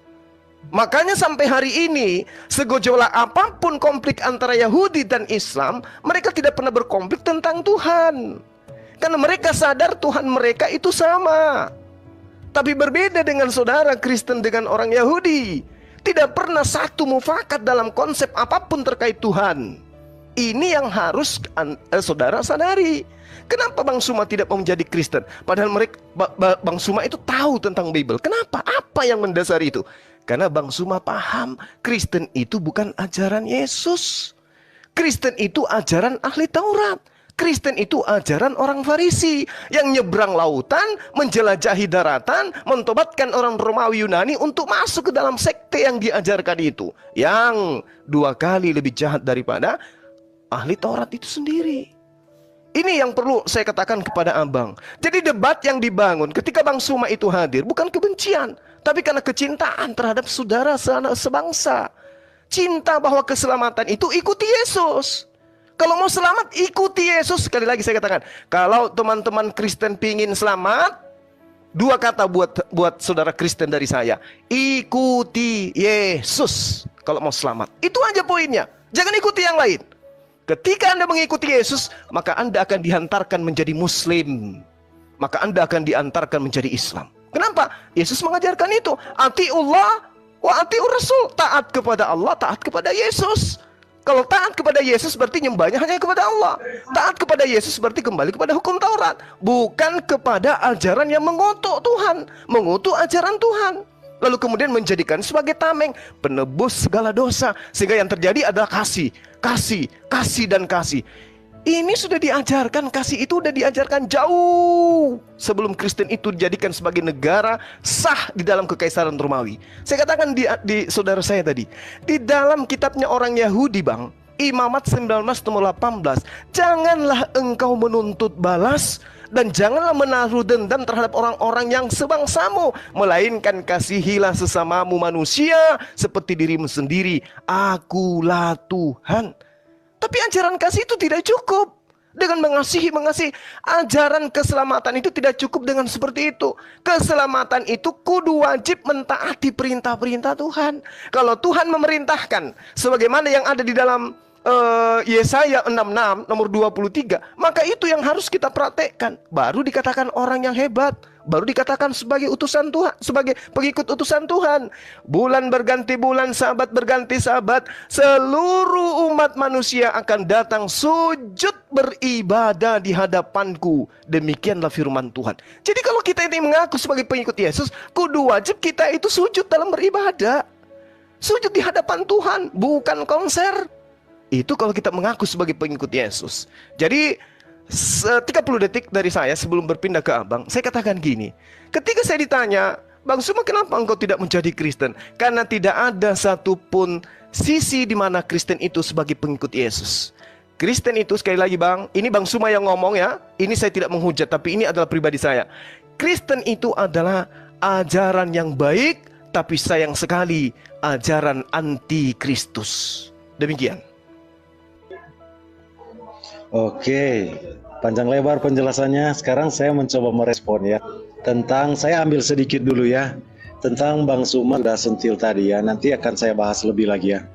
Makanya sampai hari ini, segejolak apapun konflik antara Yahudi dan Islam, mereka tidak pernah berkonflik tentang Tuhan. Karena mereka sadar Tuhan mereka itu sama. Tapi berbeda dengan saudara Kristen dengan orang Yahudi. Tidak pernah satu mufakat dalam konsep apapun terkait Tuhan. Ini yang harus saudara sadari. Kenapa Bang Suma tidak mau menjadi Kristen? Padahal Bang Suma itu tahu tentang Bible. Kenapa? Apa yang mendasari itu? Karena Bang Suma paham Kristen itu bukan ajaran Yesus. Kristen itu ajaran ahli Taurat. Kristen itu ajaran orang Farisi yang nyebrang lautan, menjelajahi daratan, mentobatkan orang Romawi Yunani untuk masuk ke dalam sekte yang diajarkan itu, yang 2 kali lebih jahat daripada ahli Taurat itu sendiri. Ini yang perlu saya katakan kepada abang. Jadi debat yang dibangun ketika Bang Suma itu hadir bukan kebencian, tapi karena kecintaan terhadap saudara sebangsa. Cinta bahwa keselamatan itu ikuti Yesus. Kalau mau selamat, ikuti Yesus. Sekali lagi saya katakan, kalau teman-teman Kristen pingin selamat, 2 kata buat saudara Kristen dari saya: ikuti Yesus. Kalau mau selamat, itu aja poinnya. Jangan ikuti yang lain. Ketika Anda mengikuti Yesus, maka Anda akan dihantarkan menjadi Muslim. Maka Anda akan diantarkan menjadi Islam. Kenapa? Yesus mengajarkan itu. Atiullah wa atiur Rasul. Taat kepada Allah, taat kepada Yesus. Kalau taat kepada Yesus berarti nyembahnya hanya kepada Allah. Taat kepada Yesus berarti kembali kepada hukum Taurat, bukan kepada ajaran yang mengutuk Tuhan, mengutuk ajaran Tuhan. Lalu kemudian menjadikan sebagai tameng, penebus segala dosa. Sehingga yang terjadi adalah kasih, kasih, kasih dan kasih. Ini sudah diajarkan, kasih itu sudah diajarkan jauh sebelum Kristen itu dijadikan sebagai negara sah di dalam kekaisaran Romawi. Saya katakan di saudara saya tadi, di dalam kitabnya orang Yahudi, Bang, Imamat 19 nomor 18, janganlah engkau menuntut balas dan janganlah menaruh dendam terhadap orang-orang yang sebangsamu, melainkan kasihilah sesamamu manusia seperti dirimu sendiri. Akulah Tuhan. Tapi ajaran kasih itu tidak cukup dengan mengasihi. Ajaran keselamatan itu tidak cukup dengan seperti itu. Keselamatan itu kudu wajib mentaati perintah-perintah Tuhan. Kalau Tuhan memerintahkan sebagaimana yang ada di dalam Yesaya 66 nomor 23, maka itu yang harus kita praktekkan. Baru dikatakan orang yang hebat, baru dikatakan sebagai utusan Tuhan, sebagai pengikut utusan Tuhan. Bulan berganti bulan, sahabat berganti sahabat, seluruh umat manusia akan datang sujud beribadah di hadapanku. Demikianlah firman Tuhan. Jadi kalau kita ini mengaku sebagai pengikut Yesus, kudu wajib kita itu sujud dalam beribadah. Sujud di hadapan Tuhan, bukan konser. Itu kalau kita mengaku sebagai pengikut Yesus. Jadi 30 detik dari saya sebelum berpindah ke abang, saya katakan gini. Ketika saya ditanya, Bang Suma, kenapa engkau tidak menjadi Kristen? Karena tidak ada satupun sisi di mana Kristen itu sebagai pengikut Yesus. Kristen itu, sekali lagi Bang, ini Bang Suma yang ngomong ya, ini saya tidak menghujat, tapi ini adalah pribadi saya. Kristen itu adalah ajaran yang baik, tapi sayang sekali ajaran anti Kristus. Demikian. Oke, panjang lebar penjelasannya. Sekarang saya mencoba merespon ya. Saya ambil sedikit dulu ya. Tentang Bang Suma sudah sentil tadi ya. Nanti akan saya bahas lebih lagi ya.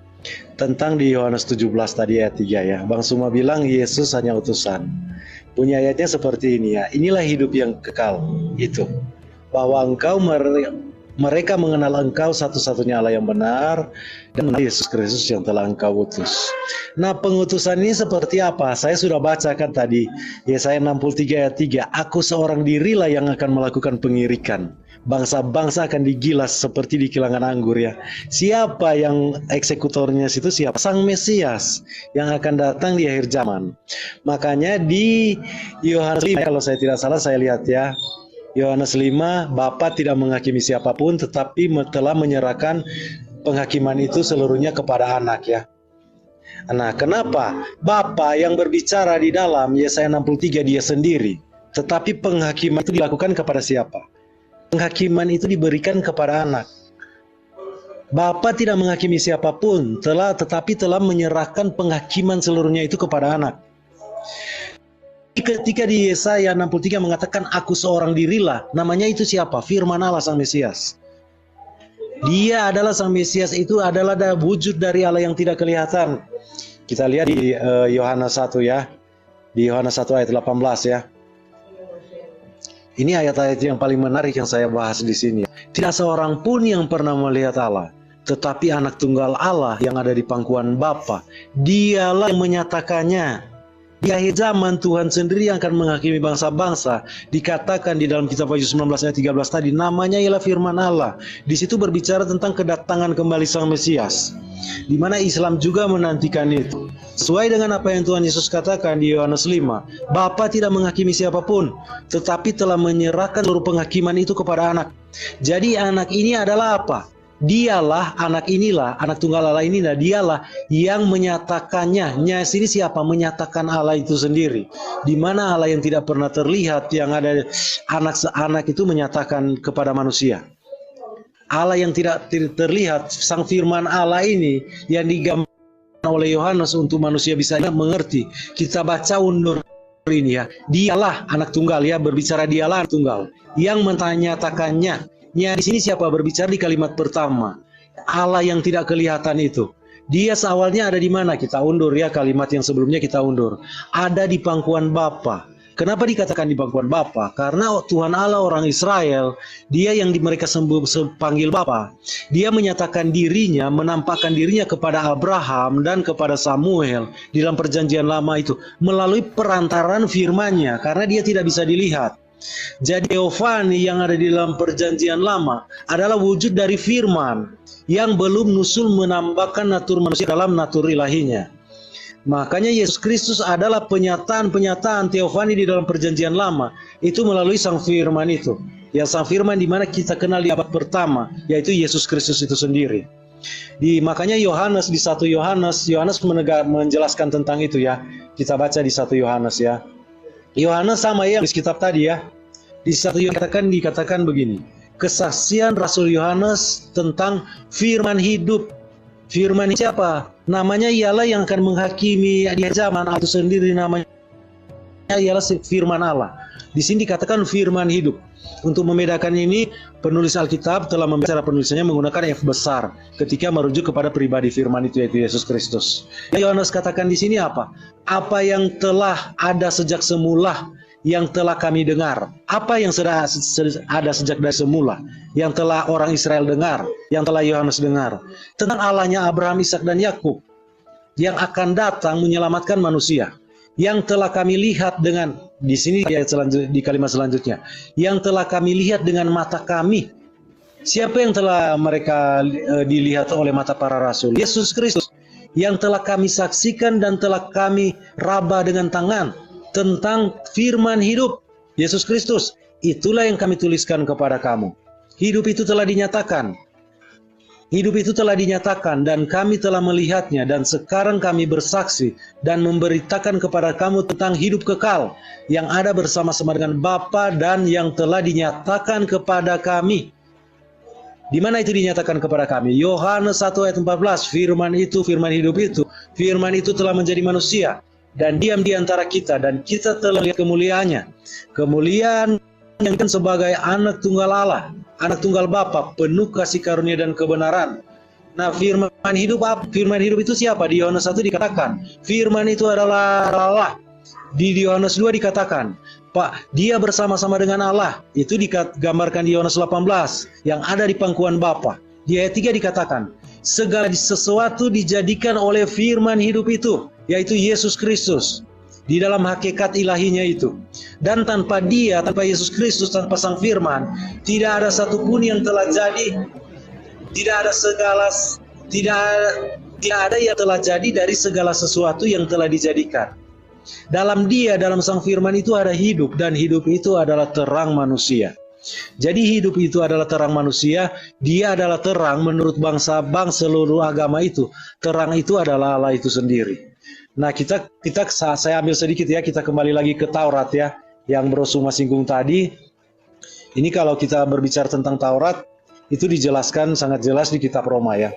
Tentang di Yohanes 17 tadi ayat 3 ya. Bang Suma bilang Yesus hanya utusan. Punya ayatnya seperti ini ya. Inilah hidup yang kekal. Itu. Bahwa mereka mengenal Engkau satu-satunya Allah yang benar dan mengenal Yesus Kristus yang telah Engkau utus. Nah, pengutusan ini seperti apa? Saya sudah bacakan tadi Yesaya 63 ayat 3. Aku seorang dirilah yang akan melakukan pengirikan. Bangsa-bangsa akan digilas seperti di kilangan anggur ya. Siapa yang eksekutornya situ? Siapa? Sang Mesias yang akan datang di akhir zaman. Makanya di Yohanes 5 kalau saya tidak salah saya lihat ya. Yohanes 5, Bapa tidak menghakimi siapapun tetapi telah menyerahkan penghakiman itu seluruhnya kepada anak ya. Nah, kenapa? Bapa yang berbicara di dalam Yesaya 63 dia sendiri, tetapi penghakiman itu dilakukan kepada siapa? Penghakiman itu diberikan kepada anak. Bapa tidak menghakimi siapapun, tetapi telah menyerahkan penghakiman seluruhnya itu kepada anak. Ketika di Yesaya 63 mengatakan aku seorang dirilah, namanya itu siapa? Firman Allah Sang Mesias. Dia adalah Sang Mesias, itu adalah wujud dari Allah yang tidak kelihatan. Kita lihat di Yohanes 1 ya. Di Yohanes 1 ayat 18 ya. Ini ayat-ayat yang paling menarik yang saya bahas di sini. Tidak seorang pun yang pernah melihat Allah, tetapi anak tunggal Allah yang ada di pangkuan Bapa, dialah yang menyatakannya. Di akhir zaman Tuhan sendiri yang akan menghakimi bangsa-bangsa. Dikatakan di dalam kitab Wahyu 19 ayat 13 tadi, namanya ialah firman Allah. Di situ berbicara tentang kedatangan kembali Sang Mesias, di mana Islam juga menantikan itu. Sesuai dengan apa yang Tuhan Yesus katakan di Yohanes 5, Bapa tidak menghakimi siapapun, tetapi telah menyerahkan seluruh penghakiman itu kepada anak. Jadi anak ini adalah apa? Dialah anak inilah, anak tunggal Allah inilah, dialah yang menyatakannya. Sini siapa? Menyatakan Allah itu sendiri. Di mana Allah yang tidak pernah terlihat, yang ada anak itu menyatakan kepada manusia. Allah yang tidak terlihat, Sang Firman Allah ini yang digambarkan oleh Yohanes untuk manusia bisa mengerti. Kita baca undur ini ya. Dialah anak tunggal ya, berbicara dialah anak tunggal yang menyatakannya. Di sini siapa berbicara di kalimat pertama? Allah yang tidak kelihatan itu. Dia seawalnya ada di mana? Kita undur ya, kalimat yang sebelumnya kita undur. Ada di pangkuan Bapa. Kenapa dikatakan di pangkuan Bapa? Karena Tuhan Allah orang Israel, dia yang mereka panggil Bapa. Dia menyatakan dirinya, menampakkan dirinya kepada Abraham dan kepada Samuel di dalam perjanjian lama itu melalui perantaran firman-Nya, karena dia tidak bisa dilihat. Jadi Teofani yang ada di dalam perjanjian lama adalah wujud dari firman yang belum nusul menambahkan natur manusia dalam natur ilahinya. Makanya Yesus Kristus adalah penyataan Teofani di dalam perjanjian lama itu melalui Sang Firman itu. Yang Sang Firman di mana kita kenal di abad pertama, yaitu Yesus Kristus itu sendiri. Makanya Yohanes di 1 Yohanes menjelaskan tentang itu ya. Kita baca di 1 Yohanes ya. Yohanes sama ya di kitab tadi ya. Di 1 Yohanes dikatakan begini. Kesaksian Rasul Yohanes tentang firman hidup. Firman siapa? Namanya ialah yang akan menghakimi di zaman itu sendiri, namanya ialah firman Allah. Di sini dikatakan firman hidup. Untuk membedakan ini, penulis Alkitab telah membaca penulisannya menggunakan F besar ketika merujuk kepada pribadi firman itu, yaitu Yesus Kristus. Yohanes katakan di sini apa? Apa yang telah ada sejak semula, yang telah kami dengar. Apa yang sudah ada sejak dari semula, yang telah orang Israel dengar, yang telah Yohanes dengar, tentang Allahnya Abraham, Ishak dan Yakub, yang akan datang menyelamatkan manusia. Yang telah kami lihat dengan, di sini di kalimat selanjutnya, yang telah kami lihat dengan mata kami. Siapa yang telah mereka dilihat oleh mata para rasul? Yesus Kristus. Yang telah kami saksikan dan telah kami raba dengan tangan tentang firman hidup Yesus Kristus. Itulah yang kami tuliskan kepada kamu. Hidup itu telah dinyatakan. Hidup itu telah dinyatakan dan kami telah melihatnya, dan sekarang kami bersaksi dan memberitakan kepada kamu tentang hidup kekal yang ada bersama-sama dengan Bapa dan yang telah dinyatakan kepada kami. Di mana itu dinyatakan kepada kami? Yohanes 1 ayat 14, firman itu, firman hidup itu, firman itu telah menjadi manusia dan diam di antara kita, dan kita telah lihat kemuliaannya. Kemuliaan yang sebagai anak tunggal Allah, anak tunggal Bapa, penuh kasih karunia dan kebenaran. Nah, firman hidup itu siapa? Di Yohanes 1 dikatakan, firman itu adalah Allah. Di Yohanes 2 dikatakan, Pak, dia bersama-sama dengan Allah. Itu digambarkan di Yohanes 18 yang ada di pangkuan Bapa. Di ayat 3 dikatakan, segala sesuatu dijadikan oleh firman hidup itu, yaitu Yesus Kristus, di dalam hakikat ilahinya itu. Dan tanpa dia, tanpa Yesus Kristus, tanpa sang firman, tidak ada satupun yang telah jadi, tidak ada yang telah jadi dari segala sesuatu yang telah dijadikan. Dalam dia, dalam sang firman itu ada hidup, dan hidup itu adalah terang manusia. Jadi hidup itu adalah terang manusia, dia adalah terang menurut bangsa-bangsa seluruh agama itu. Terang itu adalah Allah itu sendiri. Nah, saya ambil sedikit ya, kita kembali lagi ke Taurat ya, yang Bro Suma singgung tadi. Ini kalau kita berbicara tentang Taurat, itu dijelaskan sangat jelas di kitab Roma ya.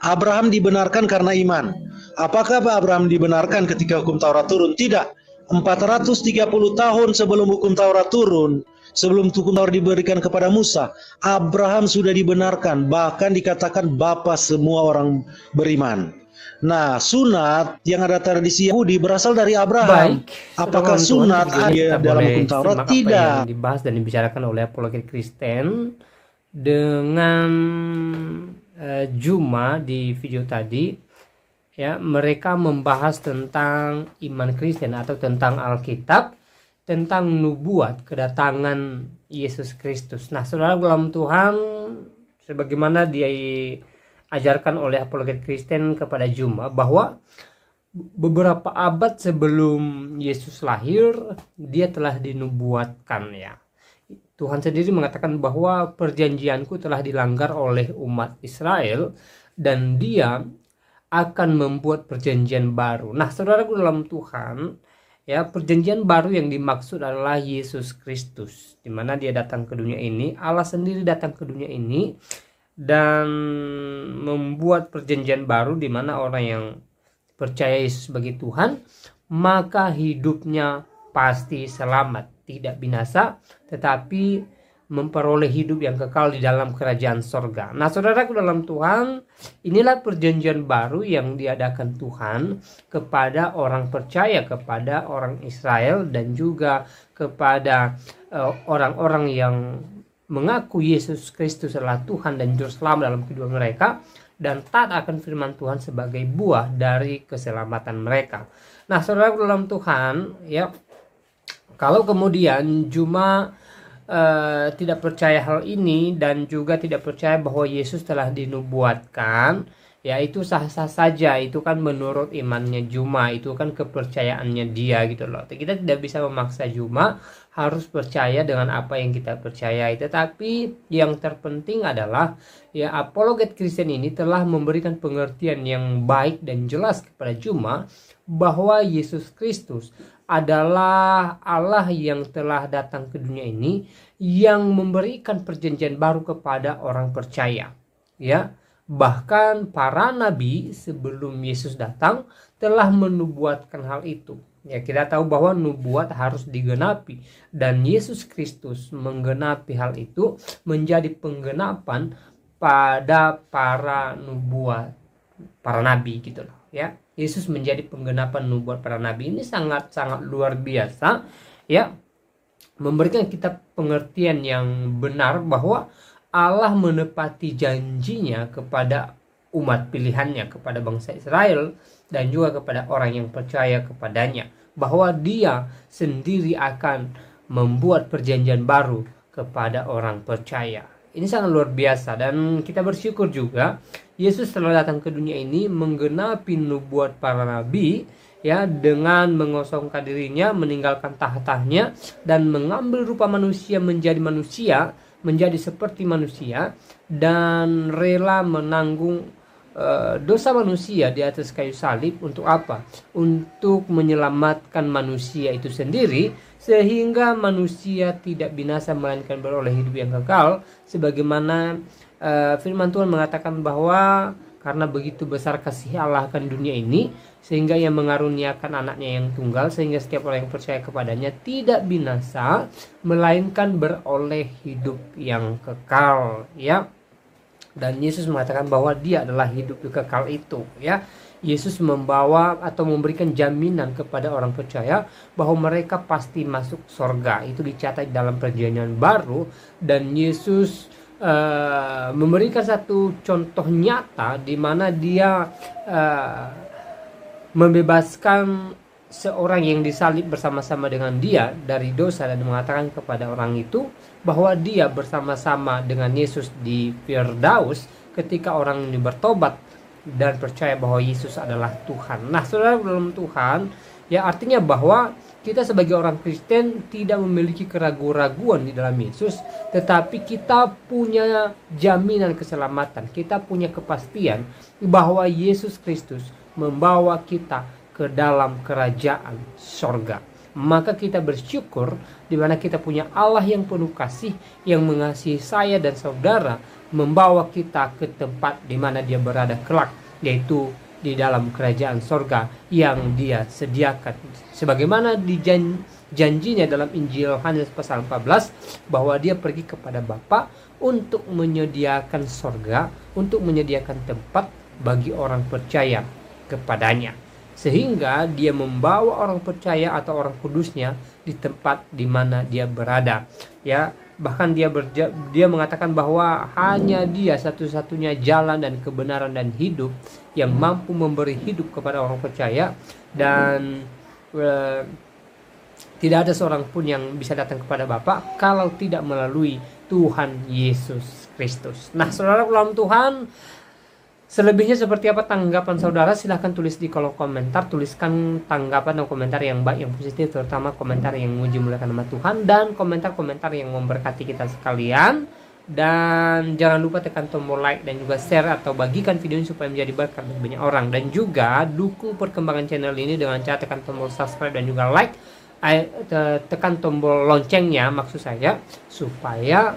Abraham dibenarkan karena iman. Apakah Abraham dibenarkan ketika hukum Taurat turun? Tidak. 430 tahun sebelum hukum Taurat turun, sebelum hukum Taurat diberikan kepada Musa, Abraham sudah dibenarkan, bahkan dikatakan bapa semua orang beriman. Nah, sunat yang ada tradisi Yahudi berasal dari Abraham. Baik, apakah sunat ada dalam hukum Taurat? Tidak. Apa yang dibahas dan dibicarakan oleh apologet Kristen dengan Juma di video tadi, ya, mereka membahas tentang iman Kristen atau tentang Alkitab, tentang nubuat kedatangan Yesus Kristus. Nah, saudara dalam Tuhan, sebagaimana diajarkan oleh apologet Kristen kepada Juma, bahwa beberapa abad sebelum Yesus lahir, dia telah dinubuatkan ya. Tuhan sendiri mengatakan bahwa perjanjianku telah dilanggar oleh umat Israel dan dia akan membuat perjanjian baru. Nah, saudaraku dalam Tuhan, ya, perjanjian baru yang dimaksud adalah Yesus Kristus, di mana dia datang ke dunia ini, Allah sendiri datang ke dunia ini dan membuat perjanjian baru di mana orang yang percaya Yesus sebagai Tuhan, maka hidupnya pasti selamat, tidak binasa, tetapi memperoleh hidup yang kekal di dalam kerajaan sorga. Nah, saudaraku dalam Tuhan, inilah perjanjian baru yang diadakan Tuhan kepada orang percaya, kepada orang Israel, dan juga kepada orang-orang yang mengaku Yesus Kristus adalah Tuhan dan Juru Selamat dalam kehidupan mereka, dan taat akan firman Tuhan sebagai buah dari keselamatan mereka. Nah, saudaraku dalam Tuhan, ya, kalau kemudian Juma tidak percaya hal ini dan juga tidak percaya bahwa Yesus telah dinubuatkan, ya, itu sah-sah saja. Itu kan menurut imannya Juma, itu kan kepercayaannya dia gitu loh. Kita tidak bisa memaksa Juma harus percaya dengan apa yang kita percayai. Tetapi yang terpenting adalah, ya, apologet Kristen ini telah memberikan pengertian yang baik dan jelas kepada Juma bahwa Yesus Kristus adalah Allah yang telah datang ke dunia ini, yang memberikan perjanjian baru kepada orang percaya. Ya, bahkan para nabi sebelum Yesus datang telah menubuatkan hal itu. Ya, kita tahu bahwa nubuat harus digenapi dan Yesus Kristus menggenapi hal itu, menjadi penggenapan pada para nubuat para nabi gitu loh, ya. Yesus menjadi penggenapan nubuat para nabi. Ini sangat-sangat luar biasa, ya, memberikan kita pengertian yang benar bahwa Allah menepati janjinya kepada umat pilihannya, kepada bangsa Israel dan juga kepada orang yang percaya kepadanya, bahwa dia sendiri akan membuat perjanjian baru kepada orang percaya. Ini sangat luar biasa dan kita bersyukur juga Yesus telah datang ke dunia ini menggenapi nubuat para nabi, ya, dengan mengosongkan dirinya, meninggalkan tahtanya dan mengambil rupa manusia menjadi manusia, menjadi seperti manusia dan rela menanggung dosa manusia di atas kayu salib. Untuk apa? Untuk menyelamatkan manusia itu sendiri, sehingga manusia tidak binasa melainkan beroleh hidup yang kekal, sebagaimana firman Tuhan mengatakan bahwa karena begitu besar kasih Allah akan dunia ini, sehingga Ia mengaruniakan anaknya yang tunggal, sehingga setiap orang yang percaya kepadanya tidak binasa melainkan beroleh hidup yang kekal, ya. Dan Yesus mengatakan bahwa Dia adalah hidup kekal itu, ya. Yesus membawa atau memberikan jaminan kepada orang percaya bahwa mereka pasti masuk surga. Itu dicatat dalam Perjanjian Baru, dan Yesus memberikan satu contoh nyata di mana Dia membebaskan seorang yang disalib bersama-sama dengan Dia dari dosa, dan mengatakan kepada orang itu bahwa dia bersama-sama dengan Yesus di Firdaus ketika orang ini bertobat dan percaya bahwa Yesus adalah Tuhan. Nah, saudara dalam Tuhan, ya, artinya bahwa kita sebagai orang Kristen tidak memiliki keraguan-raguan di dalam Yesus, tetapi kita punya jaminan keselamatan. Kita punya kepastian bahwa Yesus Kristus membawa kita ke dalam kerajaan sorga. Maka kita bersyukur di mana kita punya Allah yang penuh kasih, yang mengasihi saya dan saudara, membawa kita ke tempat di mana Dia berada kelak, yaitu di dalam kerajaan sorga yang Dia sediakan. Sebagaimana janjinya dalam Injil Yohanes pasal 14, bahwa Dia pergi kepada Bapa untuk menyediakan sorga, untuk menyediakan tempat bagi orang percaya kepadanya, sehingga Dia membawa orang percaya atau orang kudusnya di tempat di mana Dia berada, ya. Bahkan dia mengatakan bahwa hanya Dia satu-satunya jalan dan kebenaran dan hidup yang mampu memberi hidup kepada orang percaya, dan tidak ada seorang pun yang bisa datang kepada Bapa kalau tidak melalui Tuhan Yesus Kristus. Nah, saudara dalam Tuhan, selebihnya seperti apa tanggapan saudara? Silahkan tulis di kolom komentar. Tuliskan tanggapan dan komentar yang baik, yang positif, terutama komentar yang memuji muliakan nama Tuhan, dan komentar-komentar yang memberkati kita sekalian. Dan jangan lupa tekan tombol like dan juga share atau bagikan video ini supaya menjadi berkat bagi banyak orang. Dan juga dukung perkembangan channel ini dengan cara tekan tombol subscribe dan juga like, tekan tombol loncengnya maksud saya, supaya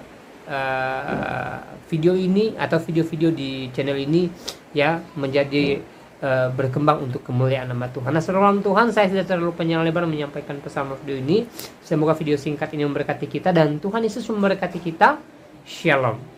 video ini atau video-video di channel ini, ya, menjadi berkembang untuk kemuliaan nama Tuhan. Nah, saudara Tuhan, saya tidak terlalu panjang lebar menyampaikan pesan video ini. Semoga video singkat ini memberkati kita dan Tuhan Yesus memberkati kita. Shalom.